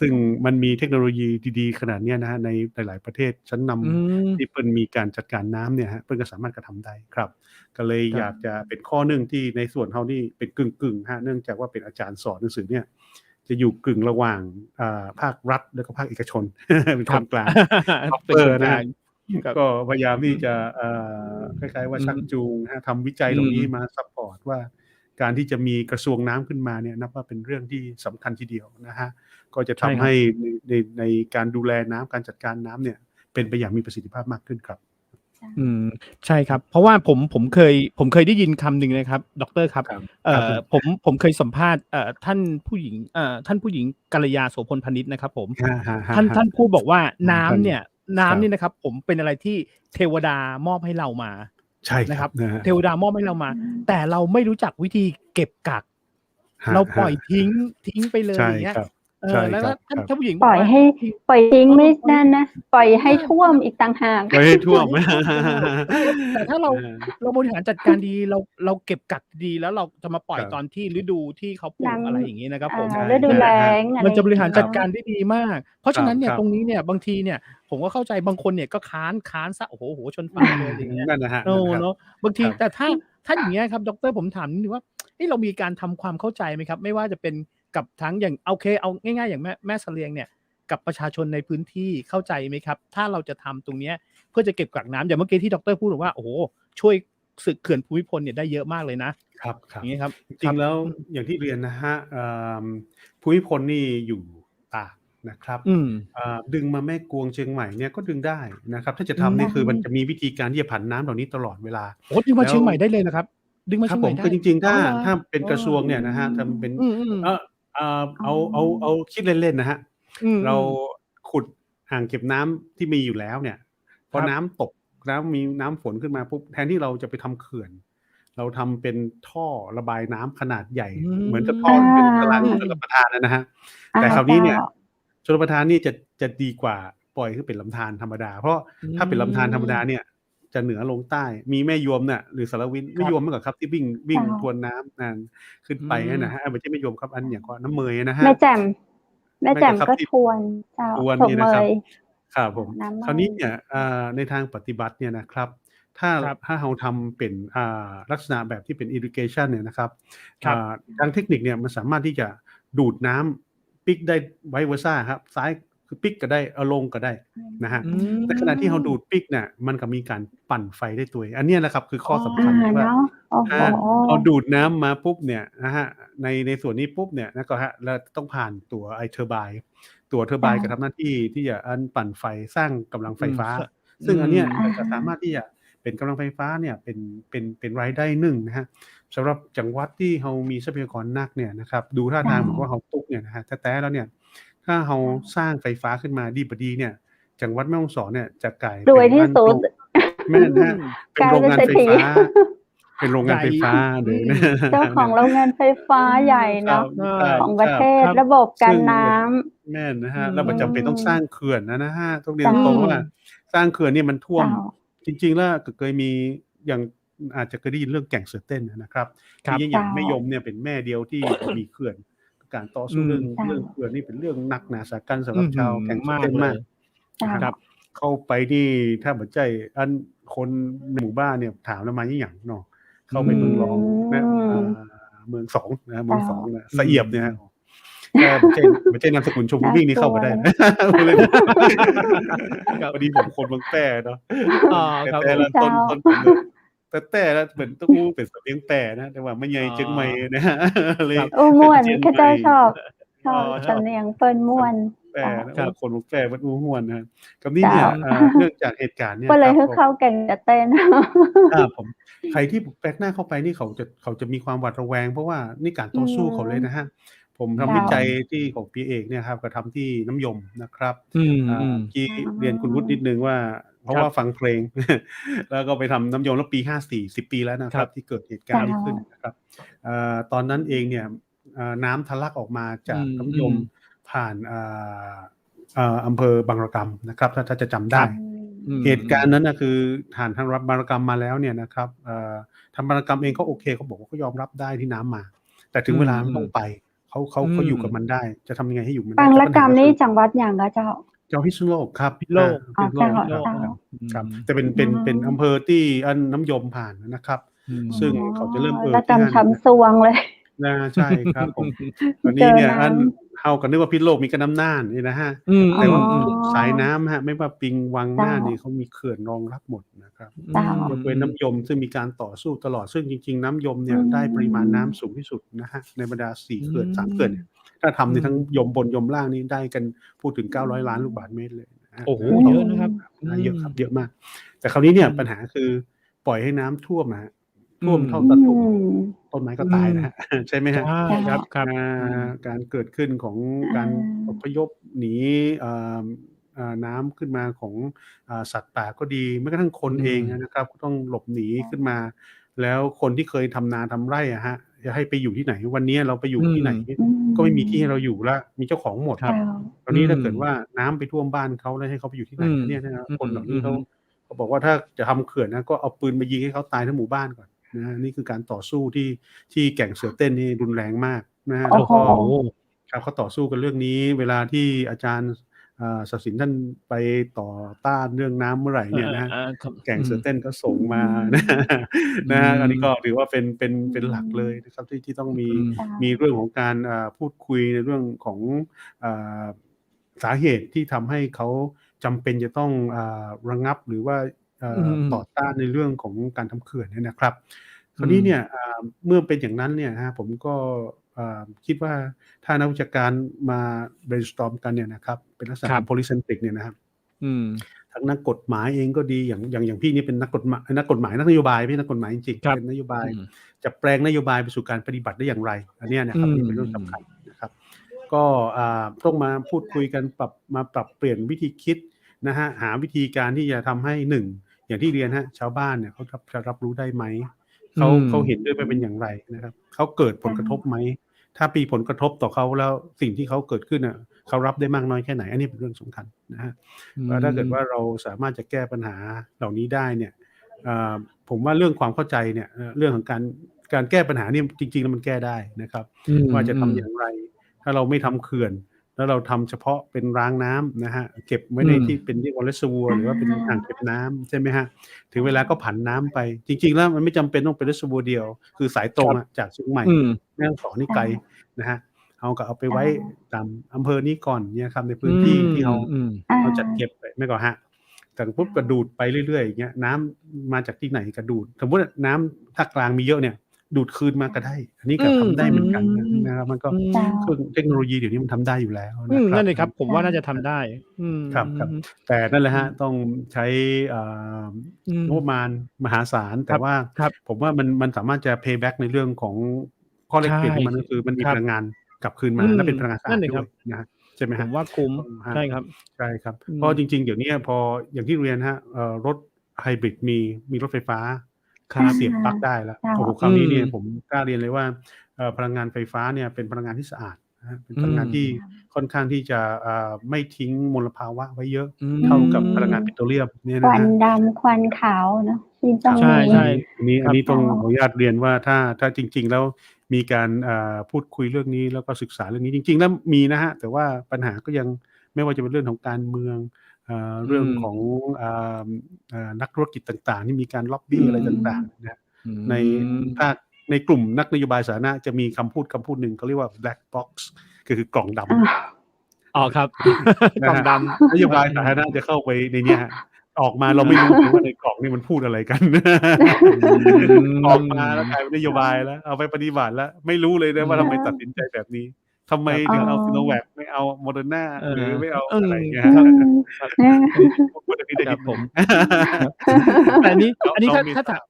ซึ่งมันมีเทคโนโลยีดีๆขนาดนี้นะฮะในหลายๆประเทศชั้นนำที่เพิ่นมีการจัดการน้ำเนี่ยฮะเพิ่นก็สามารถกระทำได้ครับก็เลยอยากจะเป็นข้อหนึ่งที่ในส่วนเขานี่เป็นกึ่งฮะเนื่องจากว่าเป็นอาจารย์สอนหนังสือเนี่ยจะอยู่กึ่งระหว่างภาครัฐแล้วก็ภาคเอกชนเป็นคนกลางนะก็พยายามที่จะคล้ายๆว่าชักจูงทำวิจัยตรงนี้มาซัพพอร์ตว่าการที่จะมีกระทรวงน้ำขึ้นมาเนี่ยนับว่าเป็นเรื่องที่สำคัญทีเดียวนะฮะก็จะทำให้ในการดูแลน้ำการจัดการน้ำเนี่ยเป็นไปอย่างมีประสิทธิภาพมากขึ้นครับ อืมใช่ครับเพราะว่าผมเคยได้ยินคำหนึ่งนะครับดรครับครับครับผมเคยสัมภาษณ์ท่านผู้หญิงท่านผู้หญิงกัลยาโสพลพนิชนะครับผมท่านพูดบอกว่าน้ำเนี่ยนะครับผมเป็นอะไรที่เทวดามอบให้เรามาใช่นะครับ นะฮะเทวดามอบให้เรามา แต่เราไม่รู้จักวิธีเก็บกักฮะเราปล่อย ฮะ ทิ้งไปเลยใช่อย่างเงี้ยครับใช่แล้วครับท่านครับ ท่านผู้หญิงบปล่อยอกว่าทิ้งไม่ปล่อยนั่นนะปล่อยให้ท่วมอีกต่างหาก ไว้ให้ท่วม ปล่อยให้ท่วมแต่ถ้าเราบริหารจัดการดีเราเก็บกักดีแล้วเราจะมาปล่อยครับตอนที่ฤดูที่เขาปลูกน้อะไรอย่างงี้นะครับผมใช่ฤดูแล้ฮะงอะไรมันจะบริหารจัดเนาะการได้ดีมาก เพราะฉะนั้นเนี่ยครับตรงนี้เนี่ยบางทีเนี่ยผมก็เข้าใจบางคนเนี่ยก็ค้านซะโอ้โฮชนฝาเลยอะไรอย่างเงี้ยนั่นนะฮะนั่นนะครับเนาะบางทีครับแต่ถ้าอย่างเงี้ยครับดรผมถามนิดหนึ่งว่าเรามีการทำความเข้าใจไหมครับไม่ว่าจะเป็นกับทั้งอย่างโอเคเอาง่ายๆอย่างแม่เสลียงเนี่ยกับประชาชนในพื้นที่เข้าใจไหมครับถ้าเราจะทำตรงเนี้ยเพื่อจะเก็บกักน้ำอย่างเมื่อกี้ที่ดรพูดบอกว่าโอ้โฮช่วยเขื่อนภูมิพลเนี่ยได้เยอะมากเลยนะครับอย่างงี้ครับจริงๆแล้วอย่างที่เรียนนะฮะภูมิพลนี่อยู่ตากนะครับดึงมาแม่กวงเชียงใหม่เนี่ยก็ดึงได้นะครับถ้าจะทำนี่คือมันจะมีวิธีการที่จะผันน้ำเหล่านี้ตลอดเวลาโอ้ดึงมาเชียงใหม่ได้เลยเหรอครับดึงมาครับเชียงใหม่ได้ผมคือจริงๆอ๋อเหรอถ้าเป็นเอกระทรวงเนี่ยนะฮะอทำเป็นอืมเอ่อๆเอาคิดเล่นๆนะฮะอืเรามขุดอ่างเก็บน้ำที่มีอยู่แล้วเนี่ยพอครับน้ำตกมีน้ำฝนขึ้นมาปุ๊บแทนที่เราจะไปทำเขื่อนเราทำเป็นท่อระบายน้ำขนาดใหญ่อืเหมือนกับท่อ่อที่เป็นตารางาชลประทานนะฮะแต่คราวนี้เจ้าเนี่ยชลประทานนี่จะดีกว่าปล่อยให้เป็นลำธารธรรมดาเพราะอืถ้าเป็นลำธารธรรมดามเนี่ย จะเหนือลงใต้มีแม่ยวมเนี่ยหรือสารวินครับแม่ยวมเมื่อก่อนครับที่วิ่งเจ้าทวนน้ำนั่นขึ้นอืไปนั่นมนะฮะไม่ใช่แม่ยวมครับอันอย่างก็น้ำเมยนะฮะแม่แจ่มแม่ไม่แจ่มก็ก็ครับที่ทวนเจ้าทวนโถงเมนี่นะครับยครับผมน้ำเมยคราวนี้เนี่ยในทางปฏิบัติเนี่ยนะครับถ้าครับเราทำเป็นลักษณะแบบที่เป็น irrigation เนี่ยนะครับครับทางเทคนิคเนี่ยมันสามารถที่จะดูดน้ำปิกได้ไวเวอร์ซ่าครับซ้ายคือปิกก็ได้เอาลงก็ได้นะฮะ อืในขณะที่เรามดูดปิกเนี่ยมันก็มีการปั่นไฟได้ตัวเองอันเนี้ยนะครับคือข้ออ๋อสำคัญที่ว่าเนาะโอ้โฮเราดูดน้ำมาปุ๊บเนี่ยนะฮะในส่วนนี้ปุ๊บเนี่ยนะก็ฮะเราต้องผ่านตัวไอเทอร์ไบน์ตัวเทอร์ไบเจ้าน์ก็ทำหน้าที่ที่จะปั่นไฟสร้างกำลังไฟฟ้าสซึ่งอันเนี้ยอาจะสามารถที่จะเป็นกำลังไฟฟ้าเนี่ยเป็นรายได้หนึ่งนะฮะสำหรับจังหวัดที่เรามีทรัพยากรนักเนี่ยนะครับดูท่าทางเหมือนว่าเราตุ๊กเนี่ยนะฮะแท้ๆแล้วเนี่ยถ้าเราสร้างไฟฟ้าขึ้นมาดีบ่ดีเนี่ย จังหวัดแม่ฮ่องสอนเนี่ยจะกลายรเป็วยที่สุด แม่นฮะเป็ กลายนโรงงานเป็นเศรษฐี ไฟฟ้าเป็นโรงใหญ่งานไฟฟ้าเลยนะ เจ้าของโรงงานไฟฟ้าใหญ่ ครัเนาะบครับของประเทครับศระบบกาซึ่งรน้แม่นนะอืฮะแล้วมันจำเป็นต้องสร้างำเขื่อนนะฮะต้องเรียนเจ้าตรงๆว่าสร้างเขื่อนเนี่ยมันท่วมเจ้าจริงๆแล้วเคยมีอย่างอาจจะเคยได้ยินเรื่องแก่งเสือเต้นนะครับครับที่อย่างเจ้าแม่ยมเนี่ยเป็นแม่เดียวที่มีเขื่อนการต่ออืสู้เรื่องมเจ้าเขื่อนนี่เป็นเรื่องหนักหนาสาหัสสำหอื้รับอฮือชาวแก่งเสือมากเลยเต้นมาก เจ้านะครับเข้าไปนี่ถ้าบัดใจอันคนในหมู่บ้านเนี่ยถามแล้วมาอีหยังเนาะเข้าไปอืเมืองรองนะมเมืองสองนะเมืองเจ้าสองนะสะเอียบเนี่ยฮะถ้าบัดใจนามสกุลชมพูน่าวิ่งนี่เข้ากลัวเลย มาได้นะผู้เล่น ครับ พอดีผมคนเมืองแปร่เนาะอ๋อแต่ครับแต่ละเจ้าต้นกำเนิดแต่ละเป็นต้องอู้เป็นสำเนียงแปร่นะแต่ว่าไม่ใหญ่อ๋อเชียงใหม่นะฮะเลยครับเป็นม่วนข้าเชียงใหม่เจ้าชอบอ๋อชอบ สำเนียงเปิ้นม่วนแปรเจ้านะครับคนแปรวัดอู้ห้วนนะกับนี้เจ้า เนี่ย อืมเนื่องจากเหตุการณ์เนี่ยเปิ้นเลยให้ครับผม เข้าแก่งกะเต้น ผมใครที่แปลกหน้าเข้าไปนี่เขาจะมีความหวาดระแวงเพราะว่านี่การต่อสู้เขาเลยนะฮะผมทำวิเจ้าจัยที่ของปีเอกเนี่ยครับก็ทำที่น้ำยมนะครับ อืมเมื่อกี้เรียนคุณวุฒินิดนึงว่า เพราะครับว่าฟังเพลง แล้วก็ไปทำน้ำยมแล้วปี54 10 ปีแล้วนะค ครั รั บบ ที่เกิดเหตุการณ์เจ้านี้ขึ้นนะครับตอนนั้นเองเนี่ยน้ำทะลักออกมาอืจากมน้ำยมอืมผ่านอำเภอบางระกำนะครับถ้าจะจำได้ อืมเหตุการณ์นั้นนะคือผ่านทางรับบางระกำมาแล้วเนี่ยนะครับทางบางระกำเองก็โอเคเขาบอกว่าเขายอมรับได้ที่น้ำมา แต่ถึงเวลามันต้องไปเขาอยู่กับมันได้ จะทำยังไงให้อยู่มันได้ บาง แต่ ละ ปัญ กร หาร ม ก็ นี่ คือ จังหวัดหยังกะเจ้า เจ้าพิษณุโลกครับ พิษณุโลก พิษณุโลก อ๋อ ครับ เจ้า ครับแต่เป็นอำเภอที่อันน้ำยมผ่านนะครับ อืม ซึ่งเขาจะเริ่มละกร ที่ รม นั่น ช้ำซวงเลย ใช่ครับผมตอนนี้เนี่ยอันเฮากันนึกว่าพิษณุโลกมีกระน้ำน่านนี่นะฮะ อืม แต่ว่า อ๋อ ทุกสายน้ำฮะไม่ว่าปิงวังน่าน เจ้า นี่เขามีเขื่อนรองรับหมดนะครับ เจ้า ยกเว้นน้ำยมซึ่งมีการต่อสู้ตลอดซึ่งจริงๆน้ำยมเนี่ยได้ปริมาณน้ำสูงที่สุดนะฮะในบรรดา4เขื่อน3เขื่อนเนี่ยถ้าทำในทั้งยมบนยมล่างนี่ได้กันพูดถึง900 ล้านลูกบาศก์เมตรเลย โอ้โห ต่อ เยอะนะครับ เยอะครับเยอะมาก แต่คราวนี้เนี่ย อืม ปัญหาคือปล่อยให้น้ำท่วมอะฮะ อื ท่ว ม มเท่า อื ตะตุ่ม ม ต้นไม้ก็ตายนะฮะ ใช่ไหมค ใช รับ ่ครับ ครับ การเกิดขึ้นของการอพยพหนีน้ำขึ้นมาของสัตว์ป่าก็ดีแม้กระทั่งคน อืม เองนะครับก็ต้องหลบหนีขึ้นมา แล้วคนที่เคยทำนาทำไร่อะครับจะให้ไปอยู่ที่ไหน วันนี้เราไปอยู่ที่ไหน อืม ก็ไม่มีที่ให้เราอยู่แล้ว มีเจ้าของหมด ครับ คราวนี้ถ้า อืม เกิดว่าน้ำไปท่วมบ้านเขาแล้วให้เขาไปอยู่ที่ไหน อืม เนี่ยนะครับ อืม คนเหล่านี้ อือฮึ เขาบอกว่าถ้าจะทำเขื่อนนะก็เอาปืนมายิงให้เขาตายทั้งหมู่บ้านก่อนนะครับนี่คือการต่อสู้ที่แก่งเสือเต้นนี่รุนแรงมากนะครับ โอ้ แล้ว โฮ ก็ครับเขาต่อสู้กันเรื่องนี้ เวลาที่อาจารย์ศักดิ์สินท่านไปต่อต้านเรื่องน้ำเมื่อไหร่เนี่ยนะฮะ ครับ แก่ง อื เสือ ม เต้นก็ส่งมา อืม นะฮะอันนี้ อื ก็ ม ถือว่าเป็นหลักเลยนะครับที่ต้องมี อืม มีเรื่องของการพูดคุยในเรื่องของาสาเหตุที่ทำให้เขาจำเป็นจะต้องระงับหรือว่าอืม ต่อต้านในเรื่องของการทำเขื่อนเนี่ยนะครับ ค อื ราวนี้ ม เนี่ยเมื่อเป็นอย่างนั้นเนี่ยนะครับผมก็คิดว่าถ้านักวิชาการมา brainstorm กันเนี่ยนะครับเป็นลักษณะ ครั ข บ อง polycentric เนี่ยนะครับ อืม ทั้งนักกฎหมายเองก็ดีอย่างพี่นี่เป็นนักกฎหมายนักนโยบายไม่ใช่นักกฎหมายจริง ครับ ๆเป็นนโยบาย อืม จะแปลงนโยบายไปสู่การปฏิบัติได้อย่างไรอันเนี้ยนะ อื ครับ ม นี่เป็นเรื่องสำคัญนะครับ ก็ต้องมาพูดคุยกันปรับเปลี่ยนวิธีคิดนะครับหาวิธีการที่จะทำให้1อย่างที่เรียนครับชาวบ้านเนี่ยเขาจะรับรู้ได้ไหม อืม เขาเห็นด้วยว่าเป็นอย่างไรนะครับเขาเกิดผลกระทบไหมถ้ามีผลกระทบต่อเขาแล้วสิ่งที่เขาเกิดขึ้นน่ะเขารับได้มากน้อยแค่ไหนอันนี้เป็นเรื่องสำคัญนะครับ อื ว่าถ้าเกิด ม ว่าเราสามารถจะแก้ปัญหาเหล่านี้ได้เนี่ยผมว่าเรื่องความเข้าใจเนี่ยเรื่องของการแก้ปัญหาเนี่ยจริงๆแล้วมันแก้ได้นะครับ อืม ว่าจะ อื ทำ ม อย่างไร ถ้าเราไม่ทำเขื่อน แล้วเราทำเฉพาะเป็นรางน้ำนะฮะเก็บไว้ อื ใน ม ที่เป็นเรียกว่า reservoir หรือว่าเป็นอ่างเก็บน้ำใช่ไหมครับถึงเวลาก็ผันน้ำไป จริงๆแล้วมันไม่จำเป็นต้องเป็น reservoir เดียว คือสายตรง ครับ อะจากเชียงใหม่ อืม แม่ฮ่องสอนนี่ไกลนะครับเอาไปไว้ตามอำเภอนี้ก่อนเนี่ยครับใน อื พื้นที่ที่เรา ม เราจัดเก็บไว้ไม่ก่อนฮะแต่ปุ๊บก็ดูดไปเรื่อยๆอย่างเงี้ยน้ำมาจากที่ไหนก็ดูดสมมุติน้ำภาคกลางมีเยอะเนี่ยดูดคืนมาก็ได้ อันนี้ก็ทำได้เหมือนกันนะครับมันก็ อืม เครื่องเทคโนโลยีเดี๋ยวนี้มันทำได้อยู่แล้ว อื นะ ม ครั นั่ บ นสิครับ ผมว่าน่าจะทำได้ อืม ครับ อืม แต่นั่นแหละฮะ อืม ต้องใช้อืม งบประมาณมหาศาล ค แต่ รับ ว่า ครับ ผมว่ามันสามารถจะ pay back ในเรื่องของข้อแลก ใช่ เปลี่ยนของมันก็คือมันมี ครั พ บ ลังงานกลับคืน อื มาม และเป็นพลังงานสะ นั่ อาน ด สิ ด้ ครั วย บ นะครับใช่ไหม ผ ครับ มว่าคุ้ม ครับ ใช่ครับ ใช่ครับ อืม เพราะจริงๆเดี๋ยวนี้พออย่างที่เรียนครับรถไฮบริดมีรถไฟฟ้า ครับ เสียบปลั๊กได้แล้ว เจ้า โอ้โฮคราวนี้เนี่ย อืม ผมกล้าเรียนเลยว่าพลังงานไฟฟ้าเนี่ยเป็นพลังงานที่สะอาดนะครับเป็น อื พลังงาน ม ที่ค่อนข้างที่จะไม่ทิ้งมลภาวะไว้เยอะ อื เท่ากับ ม พลังงานปิโตรเลียมเนี่ย ควั นะ น ครับ ดำควันขาวเนาะที่ ค ต้ รั อบ ง ใช่ มี ใช่ อันนี้ ครับ ต้อง เจ้า ขออนุญาตเรียนว่าถ้าจริง ๆ แล้วมีการพูดคุยเรื่องนี้แล้วก็ศึกษาเรื่องนี้จริง ๆ แล้วมีนะครับแต่ว่าปัญหาก็ยังไม่ว่าจะเป็นเรื่องของการเมืองอื เรื่อง ม ของนักธุรกิจต่างๆที่มีการล็อบ อื บี้อะไร ม ต่างๆนะ อื ใน ม ในกลุ่มนักนโยบายสาธารณะจะมีคำพูดหนึ่งเขาเรียกว่า black box คือกล่องด อ้าว อ๋อครับ ำ กล่อง นะ ด ครับ ำ นโย ครับ บาย อื สาม ธารณะจะเข้าไปในเนี้ยครับออกมาเราไม่รู้เลยว่าในกล่องนี่มันพูดอะไรกัน อื ออกมาแล้ว ม กลายเป็นนโยบายแล้ว เอาไปปฏิบัติแล้ว ไม่รู้เลย อื นะว่าทำไม ม ตัดสินใจแบบนี้ ทำไม ครับ ถึงเอา อ๋อ Sinovac ไม่เอา Moderna เอ หรือ อ ไม่เอา อื อะไร ม อย่างเงี้ย อื ครับ ม ครับ เออ อันนี้พูดอันนี้ได้ ครั นิ บ ดห ผ นึ่ง ม แต่อันนี้ น้อง อันนี้ น้อง ถ้า เม ถ้า ษา ถาม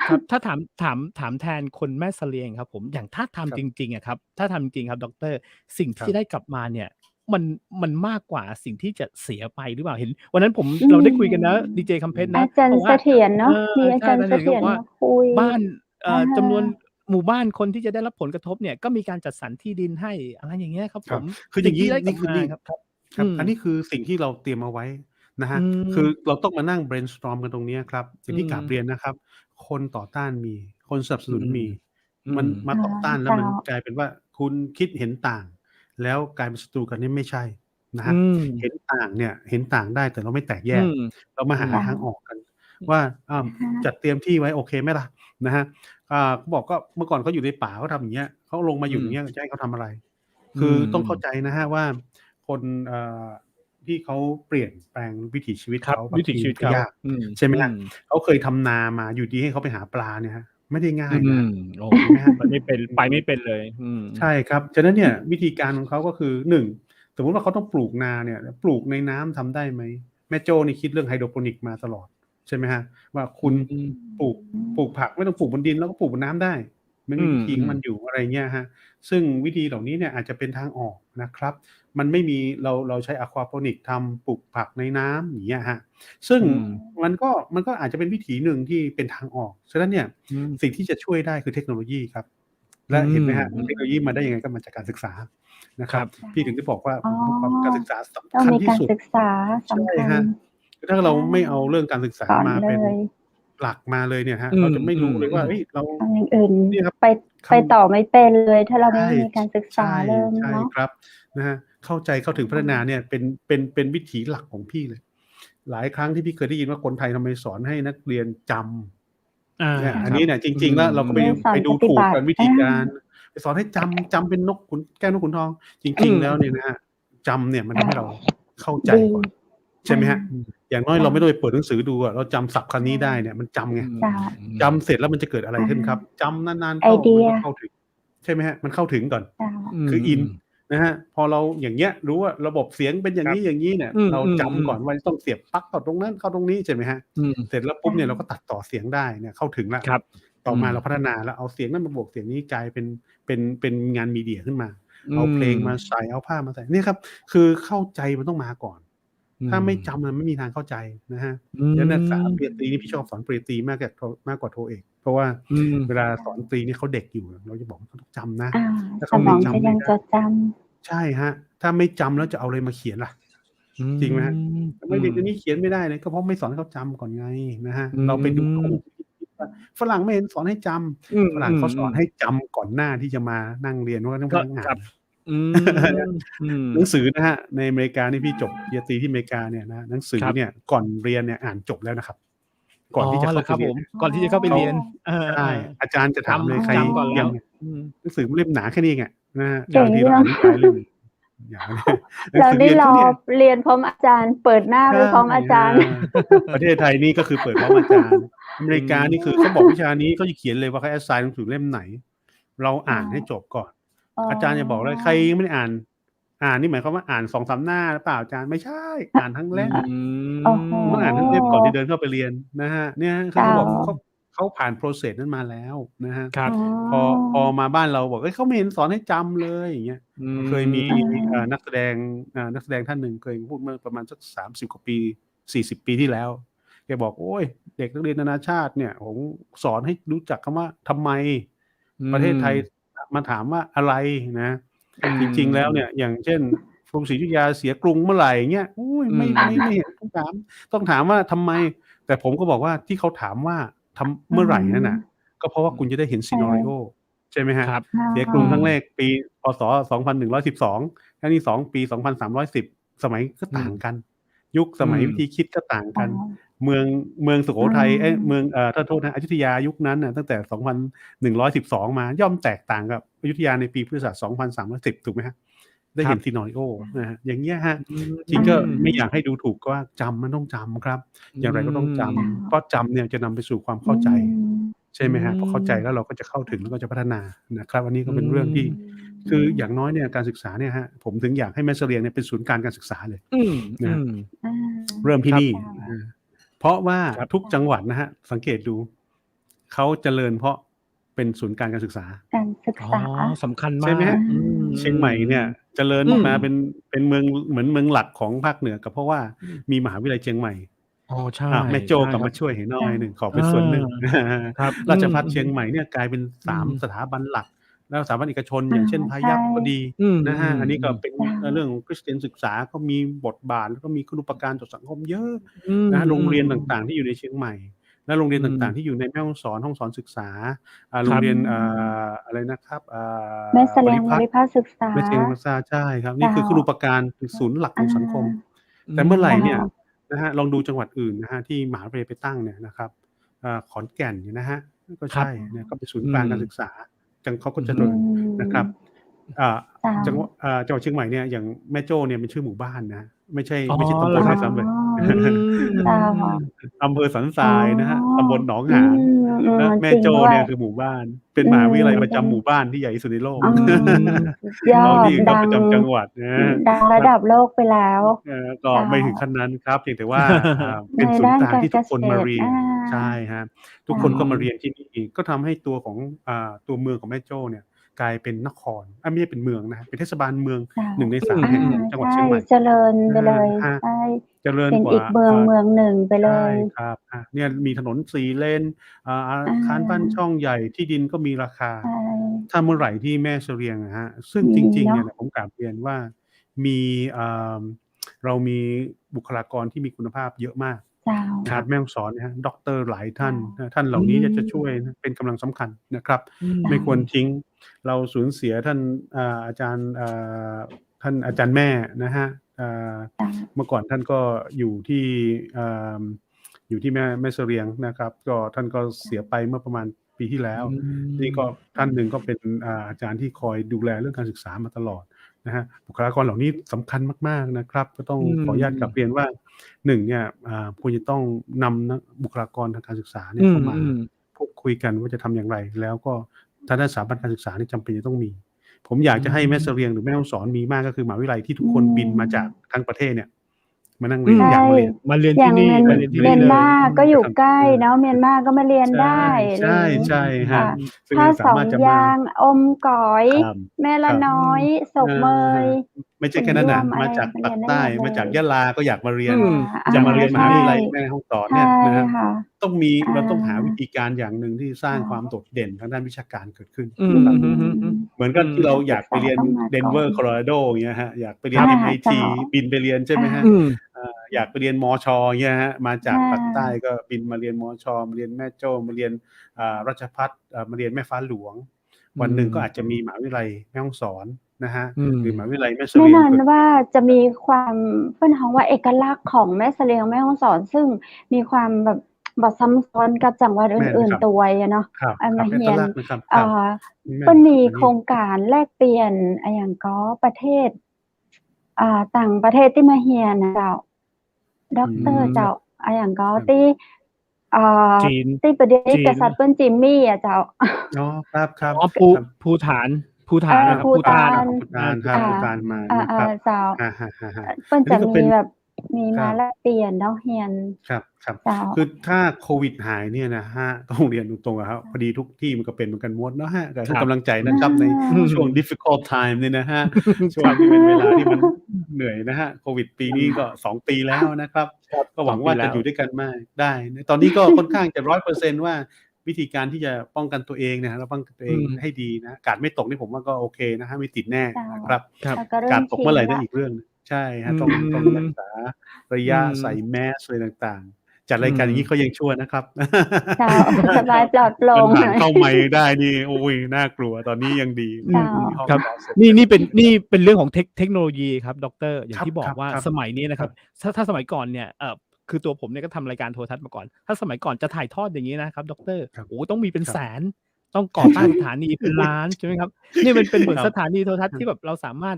ครับถ้าถามแทนคนแม่เสลียงครับผม อย่างถ้า ครั ทำ บ จริง ๆ อะครับ ถ้าทำจริง ๆ ครับดอกเตอร์ สิ่ง ครั ที่ บ ได้กลับมาเนี่ย มันมากกว่าสิ่งที่จะเสียไปหรือเปล่า? เห็นวันนั้นอื เราได้คุยกันนะ ม ดีเจคำเพชร อื นะ อาจารย์ บอก เส ว่า ถียรเนาะ มีอา ใช่ จารย์ อา เส จารย์เสถี ถี ย ย ร ร บอกว่า มาคุย บ้าน อา จำนวนหมู่บ้านคนที่จะได้รับผลกระทบเนี่ย ก็มีการจัดสรรที่ดินให้ อะไรอย่างเงี้ยครับ ค ผ รับ ม คืออ สิย่่าง ง ที่ งี้ ได้ก นี ล่ บ คือ มา นี่ ครับ ครับ ครับ อืม อันนี้คือสิ่งที่เราเตรียมเอาไว้นะค อื รับ ม คือเราต้องมานั่ง brainstorm กันตรงเนี้ยครับ ออืย่างที่กราบเรีม ยนนะครับ คนต่อต้านมี คนสนับส อื นุน ม มี อืมัน ม มา อา ต่อต้านแล้ เจ ว้ า มันกลายเป็นว่าคุณคิดเห็นต่าง แล้วกลายเป็นศัตรูกันนี่ไม่ใช่นะ อืครับ เห็ม นต่างเนี่ย เห็นต่างได้แต่เราไม่แตกแยก อืม เรามาหา เจ้า ทางออกกันว่า อะฮะ จัดเตรียมที่ไว้โอเคไหมล่ะ? นะครับเขาบอกก็เมื่อก่อนเขาอยู่ในป่าเขาทำอย่างเงี้ย เขาลงมาออยู่ ืม อย่างเงี้ย จะให้เขาทำอะไร? อื คือต้องเข้า ม ใจนะครับว่าคนที่เขาเปลี่ยนแปลงวิถีชีวิต ครั เข บ าบา วิ ง ถี ที ชีวิต ก็ เขา ยาก อืม ใช่ไหม อื ครับ ม เขาเคยทำนามา อยู่ดีๆให้เขาไปหาปลาเนี่ยครับ ไม่ได้ง่า อื ยนะค ม รับ โอ้ ถูกไหมครับ? ไปไม่เป็น อื ไปไม่เป็นเลย อืม ใช่ครับ ฉะนั้นเนี่ยวิธีการของเขาก็คือ 1 สมมุติว่าเขาต้องปลูกนาเนี่ย ปลูกในน้ำทำได้ไหม? แม่โจ้นี่คิดเรื่องไฮโดรโปนิกมาตลอดใช่ไหมฮะว่าคุณปลูกผักไม่ต้องปลูกบนดินแล้วก็ปลูกบนน้ำได้มันมีวิธีของมันอยู่อะไรเงี้ยฮะซึ่งวิธีเหล่านี้เนี่ยอาจจะเป็นทางออกนะครับมันไม่มีเราใช้อะควาโปนิกทำปลูกผักในน้ำอย่างเงี้ยฮะซึ่งมันก็อาจจะเป็นวิธีหนึ่งที่เป็นทางออกฉะนั้นเนี่ยสิ่งที่จะช่วยได้คือเทคโนโลยีครับและเห็นไหมฮะเทคโนโลยีมาได้ยังไงก็มาจากการศึกษานะครับพี่ถึงได้บอกว่าการศึกษาสำคัญที่สุดใช่ฮะถ้าเราไม่เอาเรื่องการศึกษามาเป็นหลักมาเลยเนี่ยฮะเราจะไม่รู้เลยว่าเราอย่างอื่นไปต่อไม่เป็นเลยถ้าเราไม่มีการศึกษาเริ่มใช่ครับนะฮะเข้าถึงพัฒนาเนี่ยเป็นวิถีหลักของพี่เลยหลายครั้งที่พี่เคยได้ยินว่าคนไทยทำไมสอนให้นักเรียนจำอันนี้เนี่ยจริงๆแล้วเราก็ไปดูถูกกันวิธีการไปสอนให้จำเป็นนกขุนแก้วนกขุนทองจริงๆแล้วเนี่ยนะฮะจำเนี่ยมันทำให้เราเข้าใจก่อนใช่ไหมฮะอย่างน้อยเราไม่ต้องไปเปิดหนังสือดูเราจำศัพท์คำนี้ได้เนี่ยมันจำไงจำเสร็จแล้วมันจะเกิดอะไรขึ้นครับจำนานๆเข้าถึงใช่ไหมฮะมันเข้าถึงก่อนคืออินนะฮะพอเราอย่างเงี้ยรู้ว่าระบบเสียงเป็นอย่างนี้อย่างนี้เนี่ยเราจำก่อนว่าต้องเสียบปลั๊กเข้าตรงนั้นเข้าตรงนี้ใช่ไหมฮะเสร็จแล้วปุ๊บเนี่ยเราก็ตัดต่อเสียงได้เนี่ยเข้าถึงแล้วต่อมาเราพัฒนาแล้วเอาเสียงนั้นมาบวกเสียงนี้กลายเป็นงานมีเดียขึ้นมาเอาเพลงมาใส่เอาภาพมาใส่นี่ครับคือเข้าใจมันต้องมาก่อนถ้าไม่จำมันไม่มีทางเข้าใจนะฮะแล้วนักศึกษาปริญญาตรีนี่พี่ชอบสอนปริญญาตรีมากกว่าโทเอกเพราะว่าเวลาสอนตรีนี่เขาเด็กอยู่เราจะบอกเขาต้องจำนะถ้าเขาไม่จำยังจดจำใช่ฮะถ้าไม่จำแล้วจะเอาอะไรมาเขียนล่ะจริงไหมฮะไม่เด็กนี้เขียนไม่ได้เลยก็เพราะไม่สอนให้เขาจำก่อนไงนะฮะเราไปดูถูกฝรั่งไม่เห็นสอนให้จำฝรั่งเขาสอนให้จำก่อนหน้าที่จะมานั่งเรียนว่าต้องไปงานหนังสือนะฮะในอเมริกานี่พี่จบปริญญาตรีที่อเมริกาเนี่ยนะหนังสือเนี่ยก่อนเรียนเนี่ยอ่านจบแล้วนะครับก่อนที่จะเข้าไปเรียนก่อนที่จะเข้าไปเรียนใช่อาจารย์จะถามเลยใครยังหนังสือเล่มหนาแค่นี้ไงนะฮะอย่างที่เราอธิบายเรื่องเราได้รอเรียนพร้อมอาจารย์เปิดหน้าไปพร้อมอาจารย์ประเทศไทยนี่ก็คือเปิดพร้อมอาจารย์อเมริกานี่คือเขาบอกวิชานี้เขาจะเขียนเลยว่าเขาแอสไซน์หนังสือเล่มไหนเราอ่านให้จบก่อนอาจารย์จะบอกเลยใครยังไม่ได้อ่านนี่หมายความว่าอ่าน 2-3 หน้าหรือเปล่าอาจารย์ไม่ใช่อ่านทั้งเล่มต้องอ่านทั้งเล่มก่อนที่เดินเข้าไปเรียนนะฮะเนี่ยคือเขาบอกเขาผ่านโปรเซสนั้นมาแล้วนะฮะพอมาบ้านเราบอกเขาไม่เห็นสอนให้จำเลยอย่างเงี้ยเคยมีนักแสดงท่านหนึ่งเคยพูดเมื่อประมาณสัก30 กว่าปี40 ปีที่แล้วแกบอกโอ้ยเด็กนักเรียนนานาชาติเนี่ยผมสอนให้รู้จักคำว่าทำไมประเทศไทยมาถามว่าอะไรนะจริงๆแล้วเนี่ยอย่างเช่นกรุงศรีอยุธยาเสียกรุงเมื่อไหร่เงี้ยไม่เห็นต้องถามว่าทำไมแต่ผมก็บอกว่าที่เขาถามว่าทำเมื่อไหร่นั่นน่ะก็เพราะว่าคุณจะได้เห็นซีนาริโอใช่ไหมฮะเสียกรุงครั้งแรกปีพ.ศ. 2112ครั้งที่2ปี2310สมัยก็ต่างกันยุคสมัยวิธีคิดก็ต่างกันเมืองสุโขทัยเมืองถ้าโทษนะอยุธยายุคนั้นน่ะตั้งแต่2112มาย่อมแตกต่างกับอยุธยาในปีพุทธศักราช2310ถูกไหมฮะได้เห็นซีนาริโอนะฮะอย่างเงี้ยฮะจริงก็ไม่อยากให้ดูถูกก็ว่าจำมันต้องจำครับอย่างไรก็ต้องจำเพราะจำเนี่ยจะนำไปสู่ความเข้าใจใช่ไหมฮะพอเข้าใจแล้วเราก็จะเข้าถึงแล้วก็จะพัฒนานะครับอันนี้ก็เป็นเรื่องที่คืออย่างน้อยเนี่ยการศึกษาเนี่ยฮะผมถึงอยากให้แม่เสลียงเนี่ยเป็นศูนย์การศึกษาเลยนะเริ่มที่นี่เพราะว่าทุกจังหวัดนะฮะสังเกตดูเขาเจริญเพราะเป็นศูนย์การศึกษาสำคัญมากใช่ไหมฮะเชียงใหม่เนี่ยเจริญมาเป็นเมืองเหมือนเมืองหลักของภาคเหนือก็เพราะว่ามีมหาวิทยาลัยเชียงใหม่ใช่แม่โจกลับมาช่วยให้น้อยหนึ่งขอเป็นส่วนหนึ่งราชภัฏเชียงใหม่เนี่ยกลายเป็น3 สถาบันหลักแล้วสถาบันเอกชนอย่างเช่นพายัพก็ดีนะฮะอันนี้ก็เป็นเรื่องของคริสเตียนศึกษาก็มีบทบาทแล้วก็มีคุณูปการต่อสังคมเยอะนะโรงเรียนต่างๆที่อยู่ในเชียงใหม่และโรงเรียนต่างๆที่อยู่ในแม่ฮ่องสอนห้องสอนศึกษาโรงเรียนอะไรนะครับแม่เสลียงบริภาคศึกษาแม่เสลียงบริภาคศึกษาใช่ครับนี่คือคุณูปการคือศูนย์หลักของสังคมแต่เมื่อไหร่เนี่ยนะฮะลองดูจังหวัดอื่นนะฮะที่มหาวิทยาลัยไปตั้งเนี่ยนะครับขอนแก่นเนี่ยนะฮะก็ใช่เนี่ยก็เป็นศูนย์กลางการศึกษาจังเขาก็เจริญนะครับจังหวัดเชียงใหม่เนี่ยอย่างแม่โจ้เนี่ยเป็นชื่อหมู่บ้านนะไม่ใช่ตำบลด้วยซ้ำเลย เจ้า อำเภอสันท อ๋อ รายนะฮะตำบลหนอง อื หาน ม และแม่ จริง โจ้ ด้วย เนี่ยคือหมู่บ้าน เป็นมหาวิทยาลัยประจำหมู่บ้านที่ใหญ่ที่สุดในโลก อ๋อสุดยอ ท้อง ด ที่ก็ ดั ป ง ระจำจังหวัดนะ ดังระดับโลกไปแล้ว ก็ เจ้า ไม่ถึงขั้นนั้นครับ เพียงแต่ว่า เป็ ใน นศูน ด้า ย์ น กลาง การ ที่ เก ทุกคน ษ มา ตร เรียน ใช่ครับ ทุกคนก็มาเรียนที่นี่ ก็ทำให้ตัวของตัวเมืองของแม่โจ้เนี่ยกลายเป็นนคร ไม่ใช่เป็นเมืองนะ เป็นเทศบาลเมือง เจ้า 1 ใน 3 แห่งของจังหวัด ใช่ เชียงใหม่ เจริญไปเลย ครับ ใช่ เจริญ เป็น กว่า อีกเมืองหนึ่งไปเล ใช่ ย ครับ เนี่ยมีถนน 4 เลน อาคารบ้านช่องใหญ่ ที่ดินก็มีราคา ใช่ ถ้าเมื่อไหร่ที่แม่เสลียงอะครับ ซึ่ง มี จริง ๆ เนาะ เนี่ยนะผมกราบเรียนว่า มีเรามีบุคลากรที่มีคุณภาพเยอะมาก เจ้า นะครับ แม่ฮ่องสอนเนี่ยครับด็อกเตอร์หลายท่าน เจ้า ท่านเหล่านี้เนี่ยจะช่วยนะ เป็นกำลังสำคัญนะครับ ไม่ควรทิ้ง เราสูญเสียท่านอาจารย์ท่านอาจารย์แม่นะครับ เจ้า เมื่อก่อนท่านก็อยู่ที่แม่เสลียงนะครับ ก็ท่านก็เสียไปเมื่อประมาณปีที่แล้ว นี่ก็ท่านหนึ่งก็เป็นอาจารย์ที่คอยดูแลเรื่องการศึกษามาตลอดนะฮะ บุคลากรเหล่านี้สำคัญมาก ๆ นะครับ ก็ต้องขออนุญาตกลับเรียนว่า 1 เนี่ยควรจะต้องนำบุคลากรทางการศึกษาเนี่ยเข้ามาพูดคุยกันว่าจะทำอย่างไร แล้วก็ทางด้านสถาบันการศึกษานี่จำเป็นจะต้องมี ผมอยากจะให้แม่เสลียงหรือแม่ฮ่องสอนมีมาก ก็คือมหาวิทยาลัยที่ทุกคนบินมาจากทั้งประเทศเนี่ยมานั่งเรียน ใช่ อยากมาเรียน มาเรียน อย่า ที่ ง นี่ เมียน มาเรียนที่ เมี นี่ ยน เลย มาก็อยู่ ครับ ใกล้เนาะ เมียนมาก็มาเรียนได้อะไร ใช่ อย่างงี้ ใช่ครั ค่ะ บ ซึ่ง ถ้า สา สอ มาร ง ถจะ อ มา ย่าง อมก๋อย ครับ แม่ละน้อย ศกเมย ไม่ใช่แค่นั้นนะ ขุนยวม มาจาก อะไร ปาก มาเรียนได้ ใต้ หมดเลย มาจากยะลาก็อยากมาเรียน อา อยากมาเรียนม ใช่ หาวิทยาลัยแม่ฮ่องสอน ใช่ เนี่ยนะครับ ค่ะ ต้องมี อา เราต้องหาวิธีการอย่างหนึ่งที่สร้างความโดดเด่นทางด้านวิชาการเกิดขึ้น อืม นะครับ เหมือนกับที่เราอยากไปเรียน นักศึกษาต้องมาก่อน เดนเวอร์โคโลราโดอย่างเงี้ยฮะ อยากไปเรียน เจ้า MIT บินไปเรียนใช่ไหมฮะ อืม อยากไปเรียนมชอย่างเงี้ยฮะ มาจาก ค่ะ ปากใต้ก็บินมาเรียนมช มาเรียนแม่โจ้ มาเรียนราชภัฏ มาเรียนแม่ฟ้าหลวง วันหนึ่งก็อาจจะมีมหาวิทยาลัยแม่ฮ่องสอนนะฮะ หรือมหาวิทยาลัยแม่เส แน่ ลีย น ง อน เกิด ว่าจะมีความเปิ้นฮ้องว่าเอกลักษณ์ของแม่เสลียงแม่ฮ่องสอน ซึ่งมีความแบบบ่ซ้ำซ้อนกับจังหวัด แม่น อื่น ครับ ๆ ตัวอะเนาะ ครับ อัน ครั มา บ เอ เรี ก ยน ลักษณ์นะครับ ครับ แม่ เปิ้น น มี อัน โค นี้ รงการแลกเปลี่ยนอะหยังก็ประเทศ ต่างประเทศที่มาเรียนน่ะเจ้า ด็อกเตอร์เจ้า อะหยังก็ ครับ ที่อ่า จีน ที่ประเทศ จีน กษัตริย์เปิ้นจิมมี่อะเจ้า อ๋อ ครับ อ๋อ ๆ ครับ ภูฐานนะครับ ภู ภูฐา ฏาน น ภูฏานครับ ภูฏานมานะครับ เจ้า อาๆๆ เปิ้น อัน จะ นี้ก็เป็ มี น แบบมี ค มา รับ แลกเปลี่ยนเนาะเรียน ครับ เจ้า คือถ้าโควิดหายเนี่ยนะครับ ต้องเรียนตรงๆอะครับ พอดีทุกที่มันก็เป็นเหมือนกันหมดเนาะครับ ก็ให้ ครับ กำลังใจนะครับใน อืม ช่วง difficult time เนี่ยนะครับ ช่ว ครั ง บ ที่เป็นเวลาที่มันเหนื่อยนะครับ โควิดปีนี้ก็ 2 ปีแล้วนะครับ ก็หวังว่า 2 ปีแล้ จะ ว อยู่ด้วยกันมาได้ ตอนนี้ก็ค่อนข้างจะ 100% ว่าวิธีการที่จะป้องกันตัวเองนะครับ แล้วป้องกันตัวเองให้ดีนะ กาดไม่ตกนี่ผมว่าก็โอเคนะครับ ไม่ติดแน่ เจ้า นะครับ ครับ แล้วก็เริ่ กาม ดตกเมื่อไหร่ ชิน นั่น แล้ว อีกเรื่องหนึ่ง ใช่ค อื รับ ต้องรัก ม ษาระยะ อืม ใส่แมสอะไรต่างๆ จัดรายการอย่างงี้ก็ยังชั่วนะครับ เจ้า สบายปลอดโปร่ ปั ง ญ ห หา น่อย เข้าไมค์ได้นี่ โอ๊ย น่ากลัว ตอนนี้ยังดี เจ้า มีห้อง ครับ รอเสร็จ นี่เป็นเรื่องของเทคโนโลยีครับดร. อย่า ครั ง บ ที่บอกว่า ครับ สมัยนี้นะค ครั รับ บ ถ้าสมัยก่อนเนี่ยคือตัวผมเนี่ยก็ทำรายการโทรทัศน์มาก่อน ถ้าสมัยก่อนจะถ่ายทอดอย่างงี้นะครับดร. ครับ โอ้โฮต้องมีเป็น ครับ แสน ต้องก่อตั้งสถานีเป็นล้าน ใช่ไหมครับ นี่มันเป็นเหมือน ครั ส บ ถานีโทรทัศน์ที่แบบเราสามารถ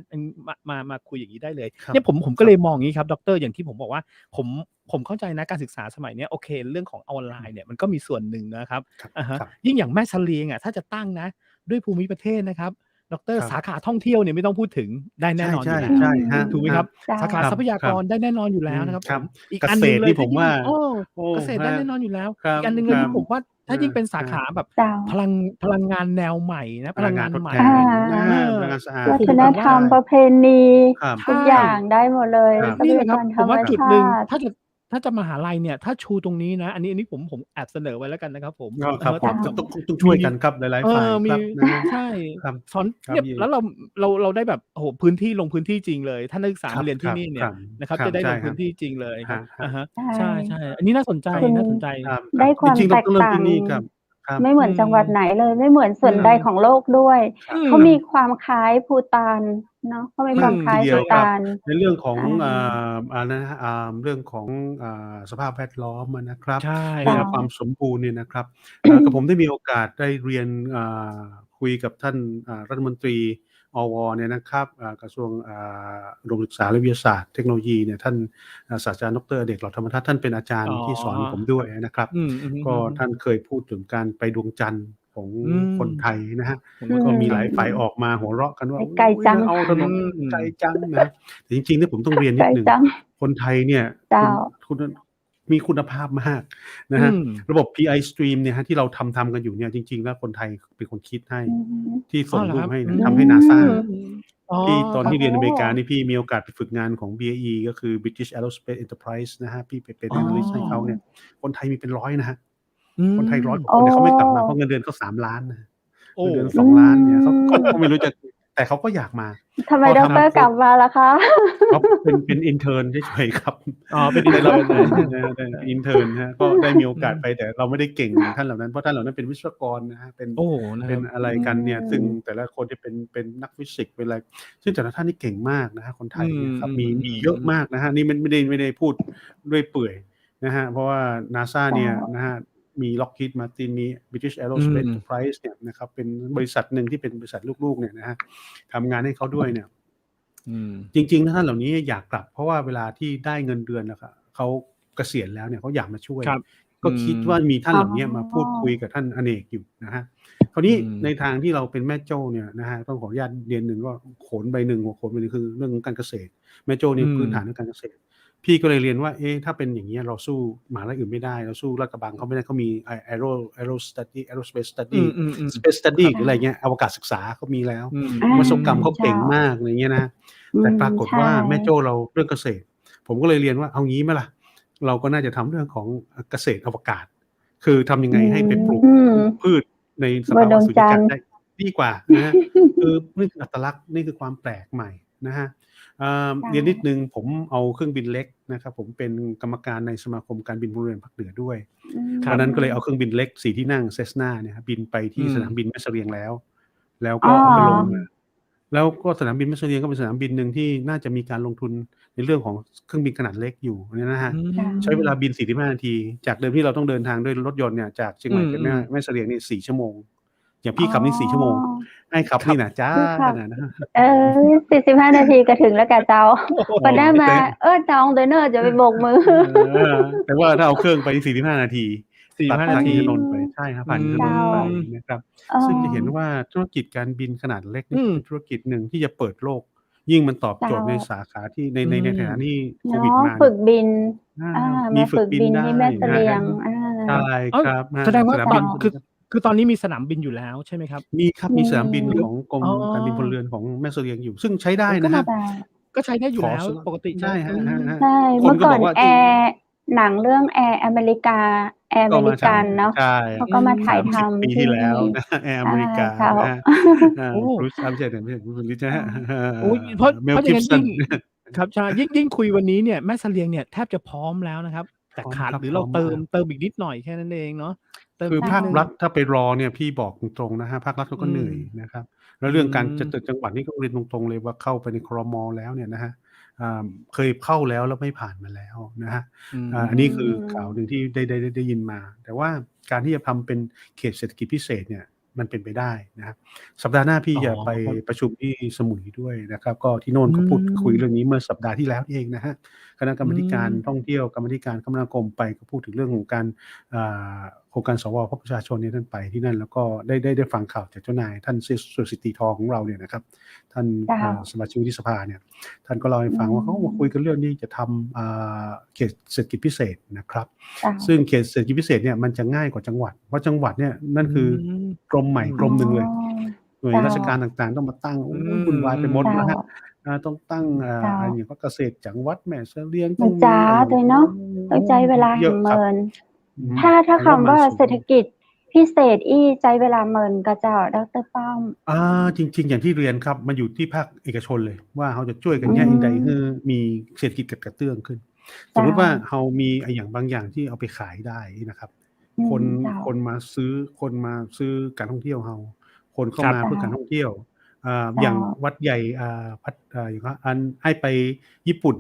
มาคุยอย่างงี้ได้เลย ครับ เนี่ยผมก็เลยมองอย่างงี้ครับดร. อย่างที่ผมบอกว่าผมเข้าใจนะการศึกษาสมัยเนี้ยโอเคเรื่องของออนไลน์เนี่ยมันก็มีส่วนหนึ่งนะครับ ครับ อะฮะ ครับ ยิ่งอย่างแม่เสลียงอะถ้าจะตั้งนะ ด้วยภูมิประเทศนะครับดร. ครับ สาขาท่องเที่ยวเนี่ยไม่ต้องพูดถึงได้แน่นอนอยู่แล้ว ใช่ๆครับ ถูกไหมครับ เจ้า สาขา ครับ ทรัพยากรได้แน่นอนอยู่แล้วนะครับ ครับ ผมอีก เก อัน ษ หนึ่ง ตร เลย นี่ผมว่า โอ้ โอ้ เกษตรได้ ครับ แน่นอนอยู่แล้ว ครับ อีกอันหนึ่งเลย ครั ที่ บ ผมว่าถ้ายิ่งเป็นสาขาแบบ เจ้า พลังงานแนวใหม่นะ พลังงาน ทด ใหม่ แทน อ่า พลังงานสะอาด วั ผม ฒน แบบ ธรร ว่า มประเพณี ครับ ทุก ใช่ อย่างได้หมดเลย ครับ ทรัพ นี่แห ยา ละค ก รับ รธ ผ ร ม รม ว่าจุด ชา หนึ่ง ติ ถ้าจะมหาลัยเนี่ยถ้าชูตรงนี้นะ อันนี้ผมแอบเสนอไว้แล้วกันนะครับผม ครับ ถ้า ต้องช่วยกันครับหลายๆฝ่าย มี ครับนะ ใช่ ครับ สอน ครับ เนี่ยแล้วเราได้แบบโอ้โหพื้นที่ลงพื้นที่จริงเลยถ้านักศึกษา ครั มา บ เรียนที่นี่เนี่ย ครับ นะครับ ครับ จะได้ ใช่ ลง ครับ พื้นที่จริงเลยครับ ฮะ อ่าฮะ ใช่ ใช่อันนี้น่าสนใจ คุณ น่าสนใจ ครับ ได้ความ จริงๆ แต เรา ก ต้องเริ่ม ต่าง ที่นี่ครับครับ ไม่เหมือนจังหวัดไหนเลย ไม่เหมือนส่วน อืม ใดของโลกด้วย ครับ เขามีความคล้ายภูฏานเนาะเขามีความคล้าย ทีเดีย ภู วครับ ฏาน ในเรื่องของ อ่า นะฮะเรื่องของสภาพแวดล้อมอะนะครับ ใช่ เรื่อ ค ง รับ ความสมบูรณ์เนี่ยนะครับกับผมได้มีโอกาสได้เรียนคุยกับท่านรัฐมนตรี อวเนี่ยนะครับกระทรวงอุดมศึกษาและวิทยาศาสตร์เทคโนโลยีเนี่ยท่านศาสตราจารย์ดร.อเดช หล่อธรรมทัศน์ท่านเป็นอาจารย์ที่สอนผมด้วยนะครับก็ท่านเคยพูดถึงการไปดวงจันทร์ของคนไทยนะฮะก็มีหลายฝ่ายออกมาหัวเราะกันว่าไกลจังเอาถนนไกลจังนะแต่จริงๆเนี่ยผมต้องเรียนนิดนึงคนไทยเนี่ยคุณมีคุณภาพมากนะฮะระบบ PI Stream เนี่ยฮะที่เราทำกันอยู่เนี่ยจริงๆแล้วคนไทยเป็นคนคิดให้ที่ส่งรูปให้ทำให้ NASA ที่ตอนที่เรียนอเมริกานี่พี่มีโอกาสไปฝึกงานของ BAE ก็คือ British Aerospace Enterprise นะฮะพี่ไปเป็น analyst ให้เขาเนี่ยคนไทยมีเป็นร้อยนะฮะคนไทย100 กว่าคนแต่เขาไม่กลับมาเพราะเงินเดือนเขา3 ล้านนะเงินเดือน2 ล้านเนี่ยเขาก็ไม่รู้จะแต่เขาก็อยากมาทำไมดร.กลับมาล่ะคะเขาเป็นอินเทิร์นเฉยๆครับเป็นอินเทิร์นอินเทิร์นฮะก็ได้มีโอกาสไปแต่เราไม่ได้เก่งท่านเหล่านั้นเพราะท่านเหล่านั้นเป็นวิศวกรนะฮะเป็นอะไรกันเนี่ยซึ่งแต่ละคนที่เป็นนักฟิสิกส์เป็นอะไรซึ่งแต่ละท่านนี่เก่งมากนะฮะคนไทยครับมีเยอะมากนะฮะนี่ไม่ได้พูดด้วยเปื่อยนะฮะเพราะว่า NASA เนี่ยนะฮะมี Lockheed Martin มี British Aerospace Enterprise เนี่ยนะครับเป็นบริษัทหนึ่งที่เป็นบริษัทลูกๆเนี่ยนะฮะทำงานให้เขาด้วยเนี่ยจริงๆท่านเหล่านี้อยากกลับเพราะว่าเวลาที่ได้เงินเดือนนะครับเขาเกษียณแล้วเนี่ยเขาอยากมาช่วยก็คิดว่ามีท่านเหล่านี้มาพูดคุยกับท่านอเนกอยู่นะฮะคราวนี้ในทางที่เราเป็นแม่โจ้เนี่ยนะฮะต้องขออนุญาตเรียนหนึ่งว่าโขนใบหนึ่งหัวโขนใบหนึ่งคือเรื่องการเกษตรแม่โจ้นี่พื้นฐานเรื่องการเกษตรพี่ก็เลยเรียนว่าถ้าเป็นอย่างนี้เราสู้มหาลัยอื่นไม่ได้เราสู้ลาดกระบังเขาไม่ได้เขามี aerospace study space study หรืออะไรเงี้ยอวกาศศึกษาเขามีแล้ววิศวกรรมเขาเก่งมากอะไรเงี้ยนะแต่ปรากฏว่าแม่โจ้เราเรื่องเกษตรผมก็เลยเรียนว่าเอางี้ไหมล่ะเราก็น่าจะทำเรื่องของเกษตรอวกาศคือทำยังไงให้ไปปลูกพืชในสภาวะสุญญากาศได้ดีกว่านะฮะคือนี่คืออัตลักษณ์นี่คือความแปลกใหม่นะฮะเรียนนิดนึงผมเอาเครื่องบินเล็กนะครับผมเป็นกรรมการในสมาคมการบินพลเรือนภาคเหนือด้วยเพราะนั้นก็เลยเอาเครื่องบินเล็ก4 ที่นั่งเซสนาเนี่ยบินไปที่สนามบินแม่เสลียงแล้วก็เอาไปลงแล้วก็สนามบินแม่เสลียงก็เป็นสนามบินหนึ่งที่น่าจะมีการลงทุนในเรื่องของเครื่องบินขนาดเล็กอยู่เนี่ยนะฮะใช้เวลาบิน45 นาทีจากเดิมที่เราต้องเดินทางด้วยรถยนต์เนี่ยจากเชียงใหม่ไปแม่เสลียงนี่4 ชั่วโมงอย่างพี่ขับนี่4 ชั่วโมงให้ขับนี่นะจ้า45 นาทีก็ถึงแล้วกะเจ้าก็ได้มาจองเดนเนอร์จะไปโบกมือแต่ว่าถ้าเอาเครื่องไป45 นาทีตัดทางอินทนนท์ไปใช่ครับผ่านอินทนนท์ไปนะครับซึ่งจะเห็นว่าธุรกิจการบินขนาดเล็กนี่เป็นธุรกิจหนึ่งที่จะเปิดโลกยิ่งมันตอบโจทย์ในสาขาที่ในฐานะที่โควิดมาฝึกบินมีฝึกบินได้ที่แม่เสลียงใช่ครับแสดงว่าคือตอนนี้มีสนามบินอยู่แล้วใช่ไหมครับมีครับมีสนามบินของกรมการบินพลเรือนของแม่เสลียงอยู่ซึ่งใช้ได้นะครับก็ใช้ได้อยู่แล้วปกติใช่ฮะใช่เมื่อก่อนแอร์หนังเรื่องแอร์อเมริกาแอร์อเมริกันเนาะเขาก็มาถ่ายทำปีที่แล้วนะแอร์อเมริกาบรูซไม่ใช่บรูซนะฮะเพราะอย่างนั้นครับใช่ยิ่งคุยวันนี้เนี่ยแม่เสลียงเนี่ยแทบจะพร้อมแล้วนะครับแต่ขาดหรือเราเติมอีกนิดหน่อยแค่นั้นเองเนาะคือภาครัฐถ้าไปรอเนี่ยพี่บอกตรงๆนะฮะภาครัฐเขาก็เหนื่อยนะครับแล้วเรื่องการจัดจังหวัดนี่ก็เรียนตรงๆเลยว่าเข้าไปในครม.แล้วเนี่ยนะฮะเคยเข้าแล้วไม่ผ่านมาแล้วนะฮะอันนี้คือข่าวหนึ่งที่ได้ยินมาแต่ว่าการที่จะทำเป็นเขตเศรษฐกิจพิเศษเนี่ยมันเป็นไปได้นะครับสัปดาห์หน้าพี่จะไปประชุมที่สมุยด้วยนะครับก็ที่โน่นก็พูดคุยเรื่องนี้เมื่อสัปดาห์ที่แล้วเองนะฮะคณะกรรมการท่องเที่ยวกรรมการคมนาคมไปก็พูดถึงเรื่องของการโครงการสว.พบประชาชนเนี่ยท่านไปที่นั่นแล้วก็ได้ฟังข่าวจากเจ้านายท่านสุสิทธิทองของเราเนี่ยนะครับท่านสมาชิกวุฒิสภาเนี่ยท่านก็เล่าให้ฟังว่าเขามาคุยกันเรื่องนี้จะทำเขตเศรษฐกิจพิเศษนะครับซึ่งเขตเศรษฐกิจพิเศษเนี่ยมันจะง่ายกว่าจังหวัดเพราะจังหวัดเนี่ยนั่นคือกรมใหม่กรมหนึ่งเลยหน่วยราชการต่างๆต้องมาตั้งวุ่นวายไปหมดนะฮะต้องตั้งอะไรอย่างก็เกษตรจังหวัดแม่เสลียงต้องจ้าเลยเนาะต้องใจเวลาเมินถ้าคำว่าเศรษฐกิจพิเศษใจเวลาเมินก็จะดร.ป้อมจริงๆอย่างที่เรียนครับมันอยู่ที่ภาคเอกชนเลยว่าเขาจะช่วยกันแยกอินไดให้มีเศรษฐกิจกระเตื้องขึ้นสมมติว่าเขามีอย่างบางอย่างที่เอาไปขายได้นะครับคนมาซื้อการท่องเที่ยวเขาคนเข้ามาเพื่อการท่องเที่ยวอย่างวัดใหญ่อย่างว่าอันให้ไปญี่ปุ่น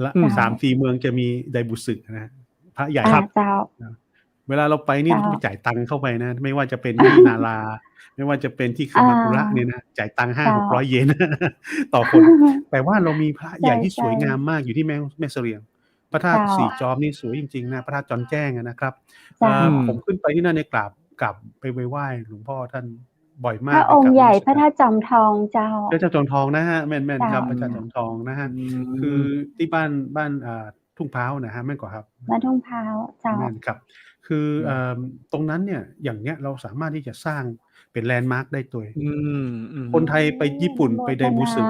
ละ3-4 เมืองจะมีไดบุสึนะพระใหญ่ครับ เวลาเราไปนี่เราต้องไปจ่ายตังค์เข้าไปนะไม่ว่าจะเป็นที่นาราไม่ว่าจะเป็นที่คามาคุระเนี่ยนะจ่ายตังค์500-600 เยน ต่อคน แต่ว่าเรามีพระใหญ่ที่สวยงามมากอยู่ที่แม่เสลียงพระธาตุสี่จอมนี่สวยจริงๆนะพระธาตุจอมแจ้งนะครับผมขึ้นไปที่นั่นในกราบไปไหว้หลวงพ่อท่านบ่อยมากพระองค์ใหญ่พระธาตุจอมทองเจ้าพระเจ้าจอมทองนะฮะแม่นครับพระเจ้าจอมทองนะฮะคือที่บ้านทุ่งพร้าวนะฮะแม่นกว่าครับบ้านทุ่งพร้าวเจ้าแม่นครับคือตรงนั้นเนี่ยอย่างเนี้ยเราสามารถที่จะสร้างเป็นแลนด์มาร์คได้ตัวคนไทยไปญี่ปุ่นไปไดบูสึ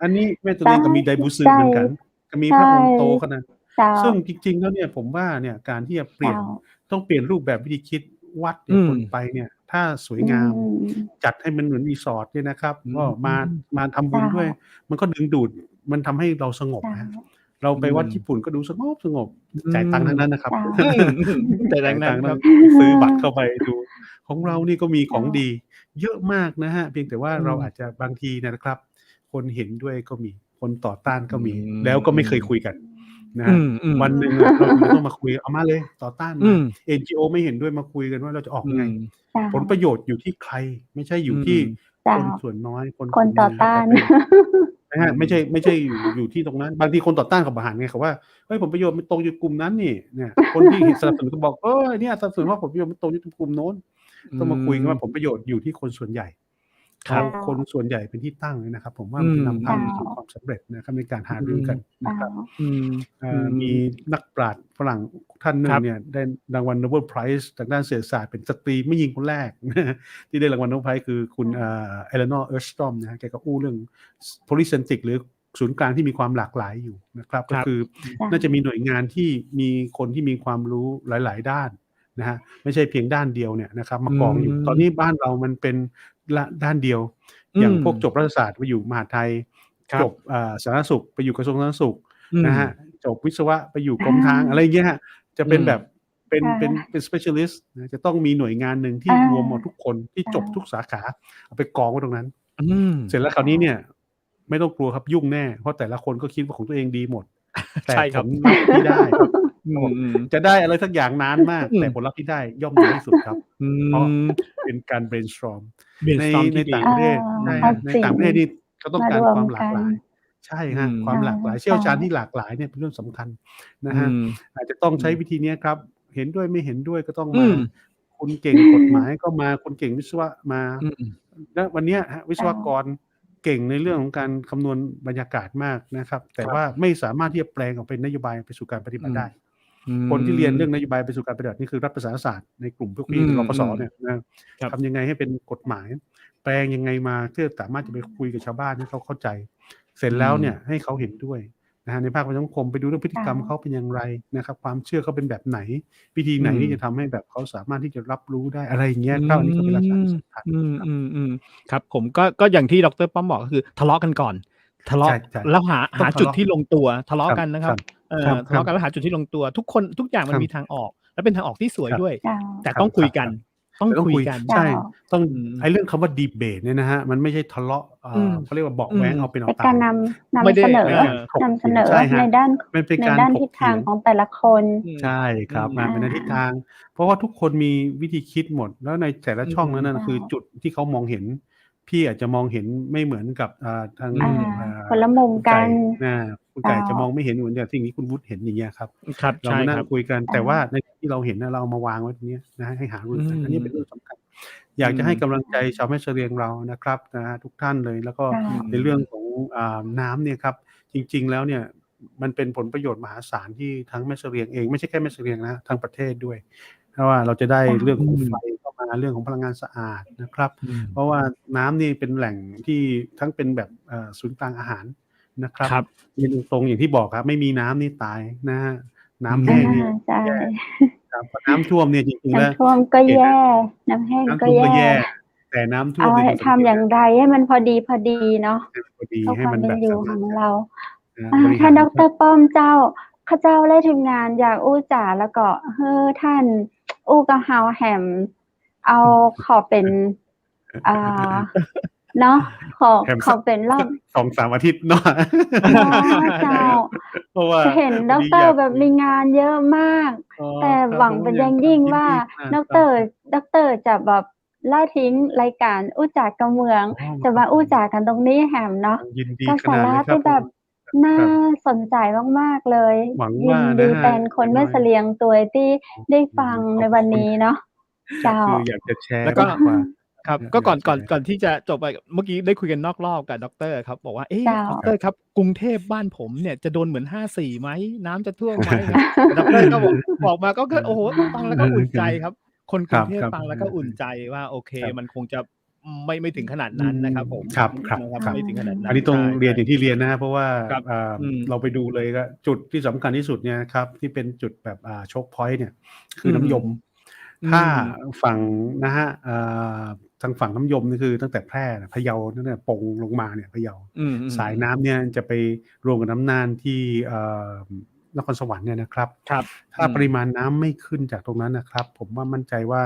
อันนี้แม่ตัวเองก็มีไดบูสึเหมือนกันก็มีพระองค์โตขนาดซึ่งจริงๆแล้วเนี่ยผมว่าเนี่ยการที่จะต้องเปลี่ยนรูปแบบวิธีคิดวัดเนี่ยคนไปเนี่ยถ้าสวยงามจัดให้มันเหมือนรีสอร์ทเนี่ยนะครับก็มาทำบุญด้วยมันก็ดึงดูดมันทำให้เราสงบนะเราไปวัดญี่ปุ่นก็ดูสงบจ่ายตังค์ทั้งนั้นนะครับจ่ายตังค์ซื้อบัตรเข้าไปดูของเรานี่ก็มีของดีเยอะมากนะฮะเพียงแต่ว่าเราอาจจะบางทีนะครับคนเห็นด้วยก็มีคนต่อต้านก็มีแล้วก็ไม่เคยคุยกันนะวันหนึ่งเราต้องมาคุยเอามาเลยต่อต้านมา NGO ไม่เห็นด้วยมาคุยกันว่าเราจะออกยังไงผลประโยชน์อยู่ที่ใครไม่ใช่อยู่ที่คนส่วนน้อยคนต่อต้านนะฮะไม่ใช่อยู่ที่ตรงนั้นบางทีคนต่อต้านกับอาหารไงเขาว่าเฮ้ยผลประโยชน์มันตรงอยู่กลุ่มนั้นนี่เนี่ยคนที่สนับสนุนก็บอกเนี่ยสนับสนุนว่าผลประโยชน์มันตรงอยู่กลุ่มโน้นต้องมาคุยกันว่าผลประโยชน์อยู่ที่คนส่วนใหญ่คนส่วนใหญ่เป็นที่ตั้งเลยนะครับผมว่ามันจะนำพาไปสู่ความสำเร็จนะครับในการหารือกันนะครับมีนักปราชญ์ฝรั่งท่านหนึ่งเนี่ยได้รางวัลโนเบลไพรส์ทางด้านเศรษฐศาสตร์เป็นสตรีไม่หญิงคนแรกที่ได้รางวัลโนเบลไพรส์คือคุณเอเลนอร์เอิร์สตรอมนะแกก็อู้เรื่อง polycentric หรือศูนย์กลางที่มีความหลากหลายอยู่นะครับก็คือน่าจะมีหน่วยงานที่มีคนที่มีความรู้หลายๆด้านนะฮะไม่ใช่เพียงด้านเดียวเนี่ยนะครับมากองอยู่ตอนนี้บ้านเรามันเป็นด้านเดียวอย่างพวกจบรัฐศาสตร์ไปอยู่มหาไทยจบสาธารณสุขไปอยู่กระทรวงสาธารณสุขนะฮะจบวิศวะไปอยู่กรมทางอะไรอย่างเงี้ยฮะจะเป็นแบบเป็น specialist จะต้องมีหน่วยงานหนึ่งที่รวมหมดทุกคนที่จบทุกสาขาเอาไปกองไว้ตรงนั้นเสร็จแล้วคราวนี้เนี่ยไม่ต้องกลัวครับยุ่งแน่เพราะแต่ละคนก็คิดว่าของตัวเองดีหมดแต่ผลลัพธ์ที่ได้จะได้อะไรสักอย่างนานมากแต่ผลลัพธ์ที่ได้ย่อมดีที่สุดครับเพราะเป็นการ brainstorm ในต่างประเทศในต่างประเทศนี่ก็ต้องการความหลากหลายใช่ฮะความหลากหลายเชี่ยวชาญที่หลากหลายเนี่ยเป็นเรื่องสำคัญนะฮะอาจจะต้องใช้วิธีนี้ครับเห็นด้วยไม่เห็นด้วยก็ต้องมาคุณเก่งกฎหมายก็มาคุณเก่งวิศวะมาแล้ววันนี้วิศวกรเก่งในเรื่องของการคำนวณบรรยากาศมากนะครับแต่ว่าไม่สามารถที่จะแปลงออกเป็นนโยบายไปสู่การปฏิบัติได้คนที่เรียนเรื่องนโยบายไปสู่การปฏิบัตินี่คือรัฐประศาสตร์ในกลุ่มพวกพี่รปศเนี่ยนะทำยังไงให้เป็นกฎหมายแปลงยังไงมาเพื่อสามารถจะไปคุยกับชาวบ้านให้เขาเข้าใจเสร็จแล้วเนี่ยให้เขาเห็นด้วยนะฮะในภาคประชาสังคมไปดูเรื่องพฤติกรรมเขาเป็นอย่างไรนะครับความเชื่อเขาเป็นแบบไหนวิธีไหนที่จะทำให้แบบเขาสามารถที่จะรับรู้ได้อะไรอย่างเงี้ยครับอันนี้ก็เป็นลักษณะสำคัญครับผมก็อย่างที่ดร.ป้อมบอกก็คือทะเลาะกันก่อนทะเลาะแล้วหาจุดที่ลงตัวทะเลาะกันนะครับทะเลาะกันแล้วหาจุดที่ลงตัวทุกคนทุกอย่างมันมีทางออกและเป็นทางออกที่สวยด้วยแต่ต้องคุยกันต้องคุยกันใช่ต้องไอ้เรื่องคำว่าดีเบตเนี่ยนะฮะมันไม่ใช่ทะเลาะเขาเรียกว่าเบาะแว้งเอาเป็นเอาตายการนำเสนอในด้านทิศทางของแต่ละคนใช่ครับมาเป็นทิศทางเพราะว่าทุกคนมีวิธีคิดหมดแล้วในแต่ละช่องนั้นคือจุดที่เขามองเห็นพี่อาจจะมองเห็นไม่เหมือนกับทางคนละมุมกันคุณไก่จะมองไม่เห็นเหมือนอย่างที่นี้คุณวุฒิเห็นอย่างเงี้ยครับเรามานั่งคุยกันแต่ว่าในที่เราเห็นเรามาวางไว้ตรงนี้นะให้หารือกันอันนี้เป็นเรื่องสำคัญอยากจะให้กำลังใจชาวแม่เสลียงเรานะครับนะทุกท่านเลยแล้วก็ในเรื่องของน้ำเนี่ยครับจริงๆแล้วเนี่ยมันเป็นผลประโยชน์มหาศาลที่ทั้งแม่เสลียงเองไม่ใช่แค่แม่เสลียงนะทั้งประเทศด้วยเพราะว่าเราจะได้เรื่องของไฟเข้ามาเรื่องของพลังงานสะอาดนะครับเพราะว่าน้ำนี่เป็นแหล่งที่ทั้งเป็นแบบศูนย์กลางอาหารนะครับยืนตรงอย่างที่บอกครับไม่มีน้ำนี่ตายนะฮะน้ำแห้งนี่แย่ครับน้ำท่วมเนี่ยจริงๆแล้วน้ำท่วมก็แย่น้ำแห้งก็แย่แต่น้ำท่วมทำอย่างไรให้มันพอดีเนาะพอดีให้มันแบบอยู่ของเราท่านดร.ป้อมเจ้าข้าเจ้าได้ทีมงานอยากอู้จ่าแล้วก็ท่านอู้กับเฮาแฮมเอาขอเป็น เนาะขอ แถม ขอเป็นรอบ 2-3 อาทิตย์เนาะ เนาะเจ้า เพราะว่า จะเห็น พ ด็ อ อก ดี เตอ อยา ร์ ก แบบมีงานเยอะมาก อ๋อ แต่ ครับ หวัง ผม เป็น อ อย า ย่าก ง ครับ ยิ่ง ยิน ว่า ดีมาก ด็อก ค เต รั อบ ร์จะแบบละทิ้งรายการอู้จากกะเมือง อ๋อ จะ ค มา รับผ อู้ ม จากกันตรงนี้แหมเนาะ ยินดี ก็ ข สา นาด ระ เลยค ท รับี่ แบบ ผม น่า ครับ สนใจมาก ๆ เลย หวัง ยิ ว่าน นะ ดี ค แท รับ นค อน ย่าง แม่ น้อย เสลียงตัวยที่ อ๋อ ได้ฟัง ข ใน อบ วัน คุณ นี้เนาะ ครั เจ้า คืออยากจะแช แล้ ร์ วก็ มากกว่า ครับ อยาก ก็ อยา ก่อก น แช ก่อน ร์ ก่อนที่จะจบไป เมื่อกี้ได้คุยกันนอกรอบกับด็อกเตอร์ครับ บอกว่า เอ๊ะ เจ้า ด็อกเตอร์ครับ กรุงเทพบ้านผมเนี่ยจะโดนเหมือน 54 ไหม? น้ำจะท่วมไหม? ครับ แต่ด็อกเตอร์ก็บอกมาก็ โอ้โฮ ฟังแล้วก็อุ่นใจครับ คนก ครรุ ั งเทพ บ ฟังแล้วก็อุ่นใจว่า โอเค ครับ มันคงจะ ไม่ถึงขนาด อื นั้นนะ ม ครับผม ครับ นะครับ ค่ะ ไม่ถึงขนาดนั้ อัน น นี้ต้ ใอง เรียน ช่ อย่างที่เรียนนะครับ เพราะว่า ๆ ครับ เราไปดูเลยก็จุดที่สำคัญที่สุดเนี่ยนะครับ ที่เป็นจุดแบบchoke point เนี่ย คื อืม น้ำยม อื ถ้าม ฝั่ง อืม นะครับ ทางฝั่งน้ำยมนี่คือตั้งแต่แพร่ พะเยา ตั้งแต่ปงลงมาเนี่ย พะเยา อืม สาย ๆ ๆ น้ำเนี่ยจะไปรวมกับน้ำน่านที่ นครสวรรค์เนี่ยนะครับ ครับ ถ้าปริมาณน้ำไม่ขึ้นจากตรงนั้นนะครับ ผมว่ามั่นใจว่า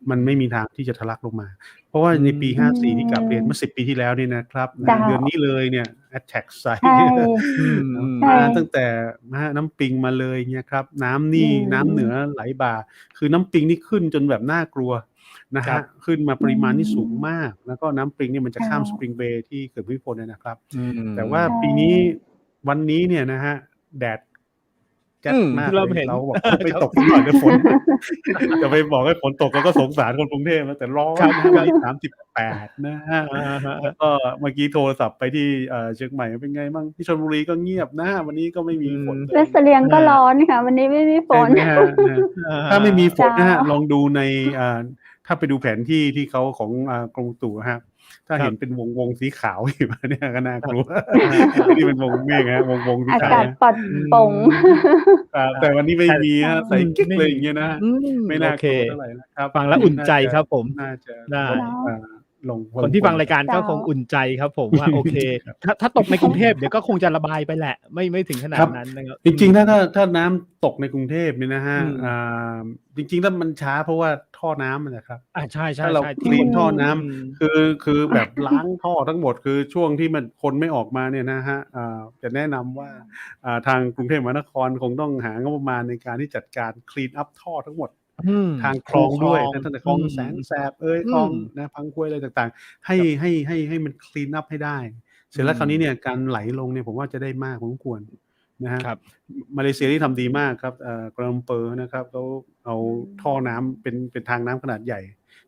มันไม่มีทางที่จะทะลักลงมา เพราะว่าในปี อื 54 ที่กลับเรียน ม เมื่อ 10 ปีที่แล้วเนี่ยนะครับ เจ้า เดือนนี้เลยเนี่ย attack ใส่ ใช่ อืม ใช่ มาตั้งแต่ น้ำปิงมาเลยเงี้ยครับ น้ำนี่ อืม น้ำเหนือไหลบ่า คือน้ำปิงนี่ขึ้นจนแบบน่ากลัวนะ ค ค รั รับ บ ขึ้นมาปริมาณที่สูง อืม มาก แล้วก็น้ำปิงเนี่ยมันจะ เจ้า ข้าม Spring Bay ที่เขื่อนภูมิพลเนี่ยนะครับ อื แต่ว่า ใช่ ปีนี้ วันนี้เนี่ยนะครับ แดดแจ๊ดมาก เริ่ เล ม ย เห็น เราก็บอก ไป ครับ ตกสักหน่อยเถอะฝน จะไปบอกให้ฝนตกเราก็สงสารคนกรุงเทพนะ แต่ร้อ ครั น บ นะครับ ค วั รั น บ นี้ 38 นะครับ อะฮะ แล้วก็เมื่อกี้โทรศัพท์ไปที่ เชียงใหม่ เป็นไงบ้าง? ที่ชลบุรีก็เงียบนะ วันนี้ก็ไม่มีฝนเล แม่ ย เสลียงก็ อา ร้อนค่ะ วันนี้ไม่มีฝ ใช่ น ไหมครับ? ถ้าไม่มีฝ เจ้า นนะครับ ลองดูใน ถ้าไปดูแผนที่ที่เขาของ กรมอุตุอะครับ ถ้า ครั เห็ บ นเป็นวง ๆ สีขาว อยู่ เนี่ยก็น่า ครั ก บ ลัว อา ที่เป็นวงเมฆอะครับ วง ๆ สี อา ขาก าว ศ นะ ปลอด อื โปร่ง ม ครับ ครั แต่ บ วันนี้ไม่ แต่ มีครับ ใส กิ๊ก ไม่ เลย มี อย่างเงี้ยนะ ไม่ โอ น่า เค กลัวเท่าไรนะครับ ฟังแล้วอุ่น น่า ใจ จะ ครับผม น่าจะ ได้ ลง เนาะ ลง คนที่ฟัง พ้ รายการ เจ้า ก็คงอุ่นใจครับผมว่า โอเค ครับ ถ้าตกในกรุงเทพเดี๋ยวก็คงจะระบายไปแหละ ไม่ถึงขนา ครั ด บ นั้นนะครับ จริง ๆ ถ้าน้ำตกในกรุงเทพเนี่ยนะครั อื บ ม จริง ๆ แล้วมันช้าเพราะว่าท่อน้ำอะนะครับ ใช่ ถ้าเรา ๆ ๆ ค ที่ ลี คน น ท่อน้ อืม ำ คือแบบล้างท่อทั้งหมด คือช่วงที่มันคนไม่ออกมาเนี่ยนะครับ จะแนะนำว่า ทางกรุงเทพมหานครคงต้องหางบประมาณในการที่จัดการ clean up ท่อทั้งหมด อืม ทางค ค ล รู อง คล ด้ อ วย ง ตั้งแต่คอลือง ม แสนแสบเอย อื คลอง ม พังกวยอะไรต่าง ๆ ให้ ครับ ให้มัน clean up ให้ได้ เสร็จแล้วคราวนี้เนี่ยการไหลลงเนี่ยผมว่าจะได้มากพอสมควรนะครั ครับ มาเลเซียนี่ทำดีมากครับ กัวลาลัมเปอร์นะครับ เขาเอาท่อน้ำเป็นทางน้ำขนาดใหญ่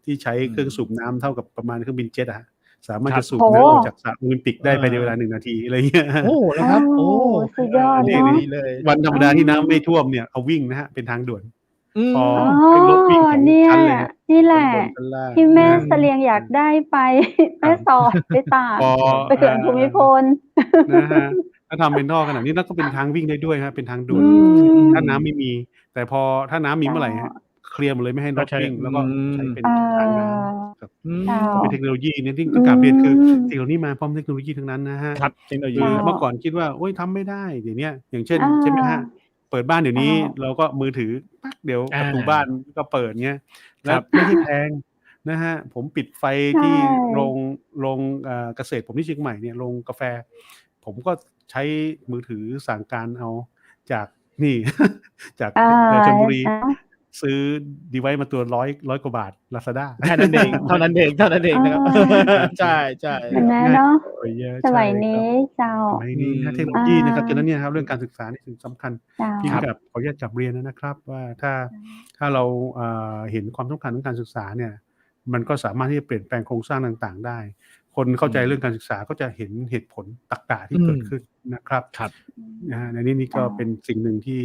ที่ใช้เครื่องสูบน้ำเท่ากับประมาณเครื่องบินเจ็ตอะครับ สามารถ ครั จะ บ สูบ โอ้โฮ น้ำออกจากสระโอลิมปิกได้ภายในเวลา เออ 1 นาที อะไรเงี้ย โอ้ เหรอ โอ้ ครับ โอ้ สุดยอด นี่ เนาะ ดีเลย วันธรรม อ๋ ดาที่น้ำไม่ อ ท่วมเนี่ยเขาวิ่งนะครับ เป็นทางด่วน อืม พอ อ๋อ ให้รถวิ่ง 2 เนี่ย ชั้นเลยครับ นี่แหละ ชั้นบนชั้นล่าง ที่แม่ นะ เสลียงอยากได้ไป ค แม่ รับ สอด ไปตาก พอ ไปเขื่อนภูมิพล นะครับถ้าทำเป็นท่อขนาดนี้แล้วก็เป็นทางวิ่งได้ด้วยครับ เป็นทางด่ อื วน ถ้าน้ำ ม ไม่มี แต่ถ้าน้ำมี เจ้า เมื่อไหร่ครับ เคลียร์หมดเลยไม่ให้ร ก็ ถ ใช้ วิ่ง แล้วก็ใช้เป็น เอ ทาง อ น้ำครับ อื เจ้า ก็เป็น ม เทคโนโลยีเนี่ยที่ อื ต้องกราบเรียน คือ ม สิ่งเหล่านี้มาพร้อมเทคโนโลยีทั้งนั้นนะครับ ครับ เทคโนโล คื ยี อ เจ้า เมื่อก่อนคิดว่า โอ๊ย ทำไม่ได้ เดี๋ยวเนี้ย อย่างเช่น อา ใช่ไหมครับ เปิดบ้านเดี๋ยว เจ้า นี้เราก็มือถือ ปั๊ก เดี๋ยวประตูบ้านก็เปิดเงี้ย ค แล้ รั ว บ ไม่ใช่แพงนะครับ ผมปิดไฟ ใช่ ที่โรง เกษตรผมที่เชียงใหม่เนี่ย โรงกาแฟ ผมก็ใช้มือถือสั่งการเอาจากนี่ จาก อา ชลบุรี เนาะ ซื้อ device มาตัว 100 กว่าบาท Lazada แค่นั้นเอง เท่านั้นเอง เท่านั้นเอง เอ นะครับ อ ใช่ เห็นไหม ง่าย เนาะ กว่าเยอะ ส ใช่ มัย ค น รั ี้ บ เจ้า สมัยนี้นะเทคโนโล อา ยีนะครับ ฉะนั้นเนี่ยครับเรื่องการศึกษานี่สิ่งสำคัญ เจ้า พี่ ครับ แบบขออนุญาตกลับเรียนนะครับว่าถ้าเราเห็นความสำคัญของการศึกษาเนี่ย มันก็สามารถที่จะเปลี่ยนแปลงโครงสร้างต่าง ๆ ได้ คนเข้าใจ อืม เรื่องการศึกษาก็จะเห็นเหตุผลตรรกะที่ อื เกิ ม ดขึ้นนะครับ ครับ นะฮะ ในนี้ก็ เจ้า เป็นสิ่งหนึ่งที่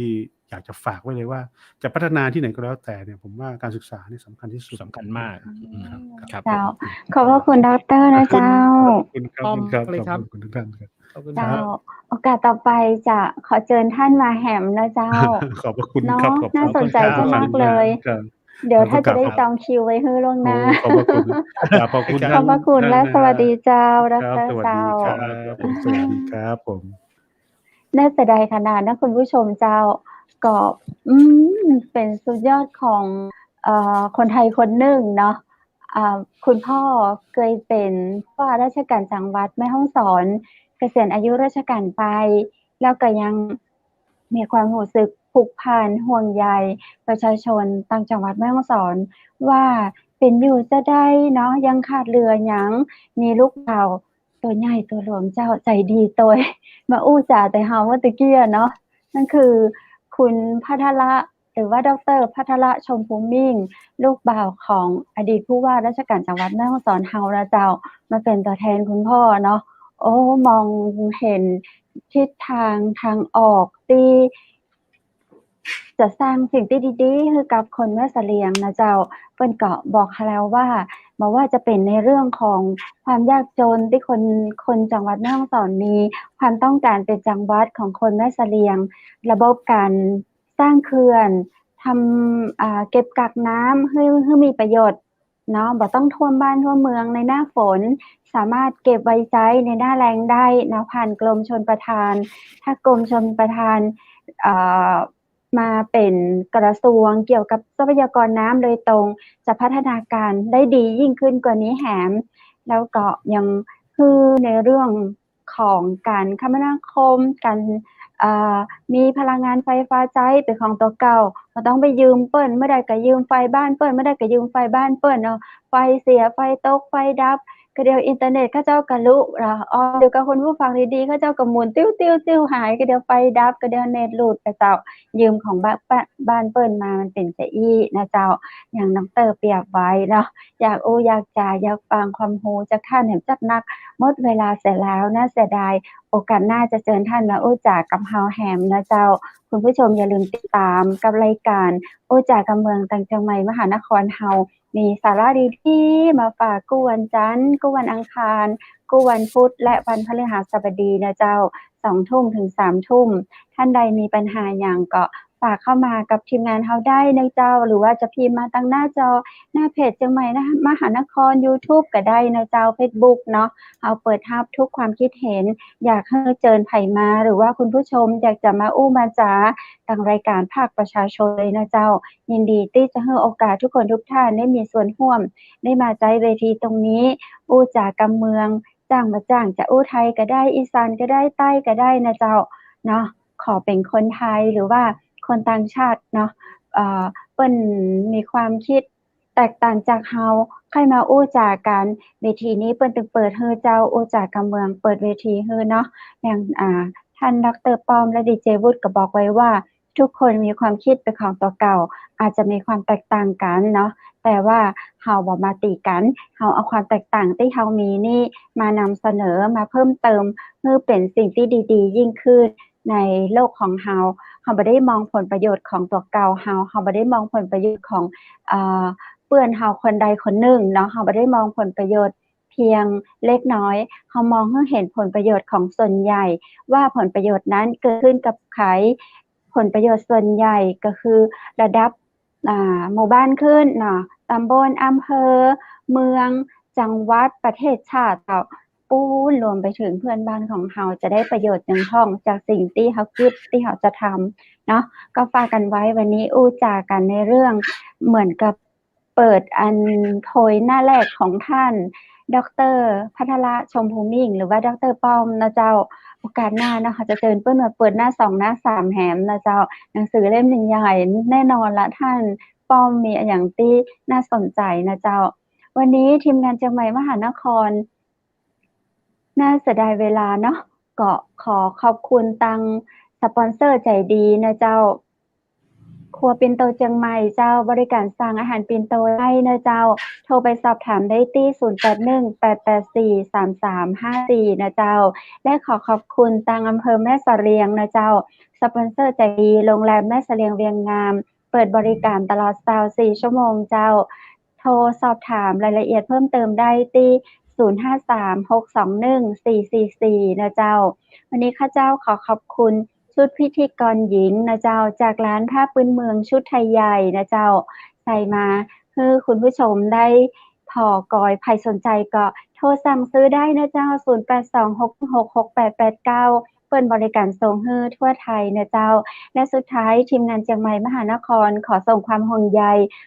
อยากจะฝากไว้เลยว่า จะพัฒนาที่ไหนก็แล้วแต่เนี่ย ผมว่าการศึกษานี่สำคัญที่สุด สำคัญมาก นะ อื ครับ ม ครับผ เจ้า ม ขอบพระคุณด็อกเตอร์ ขอ นะ บคุณ เจ้า ขอบคุณครับ ป้อ ขอบ ม คุณครับ เลย ข ครั อบบ คุณทุกท่านครับ ขอบคุณค เจ้า รับ โอกาสต่อไปจะขอเชิญท่านมาแหมนะเจ้า ขอบพระคุณ เนาะ ครับ ขอบ น่า ขอบ สนใจ ขอบคุณครับ มากๆเลย ครับ เดี๋ยว ต้ ถ้า องก จะ ราบ ได้ ขอบ จองคิวไว้ให้ล่วงห โอ้ น้า ขอบพระคุณกราบขอบคุณ ข ท่า อน บพระคุณ ท่าน และ นะ สวัสดีเจ้าด ค อ รั ก บ เตอ ส ร์ วัส เจ้า ดีครับผม สวัสดีครับผม น่าเสียดายขนาดนะคุณผู้ชมเจ้า ก็ เป็นสุดยอดของคนไทยคนหนึ่งเนาะ คุณพ่อเคยเป็นผู้ว่าราชการจังหวัดแม่ฮ่องสอนเกษียณอายุราชการไปแล้วก็ยังมีความรู้สึกผูกพันห่วงใยประชาชนต่างจังหวัดแม่ฮ่องสอนว่าเป็นอยู่จะได้เนาะยังขาดเหลือหยังมีลูกเต่าตัวใหญ่ตัวหลวงเจ้าใจดีตัวมาอู้จ่าแต่เฮาเมื่อตะกี้เนาะนั่นคือคุณภัทระหรือว่าดร.ภัทระชมพูมิ่งลูกบ่าวของอดีตผู้ว่าราชการจังหวัดแม่ฮ่องสอนเฮาละเจ้ามาเป็นตัวแทนคุณพ่อเนาะโอ้มองเห็นทิศทางออกที่จะสร้างสิ่งที่ดีๆให้กับคนแม่เสลียงนะเจ้าเพิ่นก็บอกแล้วว่าบอกว่าจะเป็นในเรื่องของความยากจนที่คนจังหวัดแม่ฮ่องสอนมีความต้องการเป็นจังหวัดของคนแม่เสลียงระบบการสร้างเขื่อนทำเก็บกักน้ำให้มีประโยชน์เนาะบ่ต้องท่วมบ้านท่วมเมืองในหน้าฝนสามารถเก็บไว้ใช้ในหน้าแล้งได้นะผ่านกรมชลประทานถ้ากรมชลประทานมาเป็นกระทรวงเกี่ยวกับทรัพยากรน้ำโดยตรงจะพัฒนาการได้ดียิ่งขึ้นกว่านี้แถมแล้วก็ยังคือในเรื่องของการคมนาคมการมีพลังงานไฟฟ้าใช้เป็นของตัวเก่าบ่ต้องไปยืมเปิ้นเมื่อใดก็ยืมไฟบ้านเปิ้นเมื่อใดก็ยืมไฟบ้านเปิ้นเนาะไฟเสียไฟตกไฟดับก็เดี๋ยวอินเทอร์เน็ตเขาเจ้าก็ลุเดี๋ยวกับคุณผู้ฟังดีๆเขาเจ้าก็หมุนติ้วๆๆหายก็เดี๋ยวไฟดับก็เดี๋ยวเน็ตหลุดไปเจ้ายืมของบ้านเปิ้นมามันเป็นจะอี้นะเจ้าอย่างดร.เปรียบไว้เนาะอยากอยากจ่าอยากฟังความรู้จากท่านแหมจัดนักหมดเวลาเสียแล้วน่าเสียดายโอกาสหน้าจะเชิญท่านมาจ่ากับเฮาแฮมนะเจ้าคุณผู้ชมอย่าลืมติดตามกับรายการจ่ากับเมืองต่างจังหวัดมหานครเฮามีสาระดีๆมาฝากกู้วันจันทร์กู้วันอังคารกู้วันพุธและวันพฤหัสบดีนะเจ้า 20:00 ถึง 3:00 ท่านใดมีปัญหาหยังก็ฝากเข้ามากับทีมงานเฮาได้นะเจ้าหรือว่าจะพิมพ์มาทางหน้าจอหน้าเพจเชียงใหม่มหานคร YouTube ก็ได้นะเจ้า Facebook เนาะเฮาเปิดรับทุกความคิดเห็นอยากให้เชิญไผมาหรือว่าคุณผู้ชมอยากจะมามาจ๋าทางรายการภาคประชาชนเลยนะเจ้ายินดีที่จะให้โอกาสทุกคนทุกท่านได้มีส่วนร่วมได้มาใช้เวทีตรงนี้จ๋ากับเมืองจ้างบ่จ้างจะไทยก็ได้อีสานก็ได้ใต้ก็ได้นะเจ้าเนาะขอเป็นคนไทยหรือว่าคนต่างชาติเนาะเปิ้นมีความคิดแตกต่างจากเฮาใครมาจากันเวทีนี้เปิ้นตึงเปิดให้เจ้าจากับเมืองเปิดเวทีให้เนาะอย่างท่านดร.ป้อมและดีเจวุฒิก็บอกไว้ว่าทุกคนมีความคิดเป็นของตัวเก่าอาจจะมีความแตกต่างกันเนาะแต่ว่าเฮาบ่มาตีกันเฮาเอาความแตกต่างที่เฮามีนี่มานำเสนอมาเพิ่มเติมเพื่อเป็นสิ่งที่ดีๆยิ่งขึ้นในโลกของเฮาบ่ได้มองผลประโยชน์ของตัวเก่าเฮาบ่ได้มองผลประโยชน์ของเพื่อนเฮาคนใดคนหนึ่งเนาะเฮาบ่ได้มองผลประโยชน์เพียงเล็กน้อยเฮามองให้เห็นผลประโยชน์ของส่วนใหญ่ว่าผลประโยชน์นั้นเกิดขึ้นกับใครผลประโยชน์ส่วนใหญ่ก็คือระดับหมู่บ้านขึ้นเนาะตำบลอำเภอเมืองจังหวัดประเทศชาติรวมไปถึงเพื่อนบ้านของเฮาจะได้ประโยชน์อย่างพ้องจากสิ่งที่เฮาคิดที่เฮาจะทำเนาะก็ฝากกันไว้วันนี้จากันในเรื่องเหมือนกับเปิดโพยหน้าแรกของท่านดร.ภัทระชมพูมิ่งหรือว่าดร.ป้อมนะเจ้าโอกาสหน้านะคะจะเชิญเปิ้นมาเปิดหน้า2หน้า3แหมนะเจ้าหนังสือเล่มใหญ่แน่นอนละท่านป้อมมีอย่างที่น่าสนใจนะเจ้าวันนี้ทีมงานเชียงใหม่มหานครน่าเสียดายเวลาเนาะก็ขอขอบคุณตังสปอนเซอร์ใจดีนะเจ้าครัวปิ่นโตเชียงใหม่เจ้าบริการสั่งอาหารปิ่นโตได้นะเจ้าโทรไปสอบถามได้ที่0818843354นะเจ้าและขอขอบคุณตังอำเภอแม่เสลียงนะเจ้าสปอนเซอร์ใจดีโรงแรมแม่เสลียงเวียงงามเปิดบริการตลอด24ชั่วโมงเจ้าโทรสอบถามรายละเอียดเพิ่มเติมได้ที่0536214444นะเจ้าวันนี้ข้าเจ้าขอขอบคุณชุดพิธีกรหญิงนะเจ้าจากร้านผ้าพื้นเมืองชุดไทยใหญ่นะเจ้าใส่มาคือคุณผู้ชมได้พอกอยใครสนใจก็โทรสั่งซื้อได้นะเจ้า0826666889 เปิดบริการส่งฮื้อทั่วไทยนะเจ้าและสุดท้ายทีมงานเชียงใหม่มหานครขอส่งความห่วงใย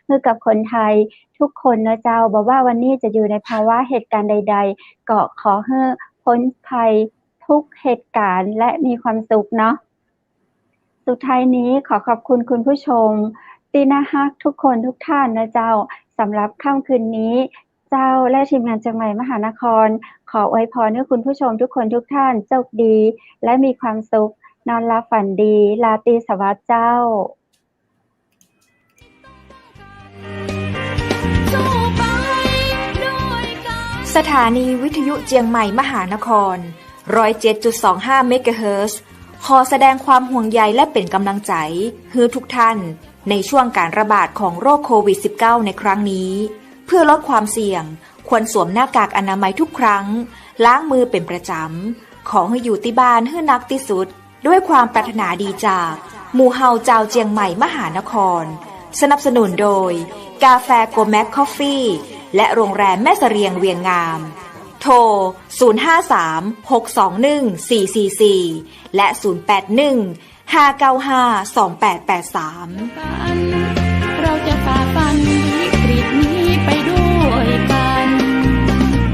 ให้กับคนไทยทุกคนนะเจ้าบอกว่าวันนี้จะอยู่ในภาวะเหตุการณ์ใดๆก็ขอให้พ้นภัยทุกเหตุการณ์และมีความสุขเนาะสุดท้ายนี้ขอขอบคุณคุณผู้ชมที่น่ารักทุกคนทุกท่านนะเจ้าสำหรับค่ำคืนนี้เจ้าและทีมงานเชียงใหม่มหานครขออวยพรให้คุณผู้ชมทุกคนทุกท่านโชคดีและมีความสุขนอนหลับฝันดีราตรีสวัสดิ์เจ้าสถานีวิทยุเจียงใหม่มหานคร 107.25 เมกะเฮิรตซ์ขอแสดงความห่วงใยและเป็นกำลังใจให้ทุกท่านในช่วงการระบาดของโรคโควิด -19 ในครั้งนี้เพื่อลดความเสี่ยงควรสวมหน้ากากอนามัยทุกครั้งล้างมือเป็นประจำขอให้อยู่ที่บ้านให้นักที่สุดด้วยความปรารถนาดีจากหมู่เฮาเจ้าเจียงใหม่มหานครสนับสนุนโดยกาแฟโกแม็กคอฟฟี่และโรงแรมแม่เสรียงเวียงงามโทร 053-621-444 และ 081-595-2883 เราจะฝ่าฟัน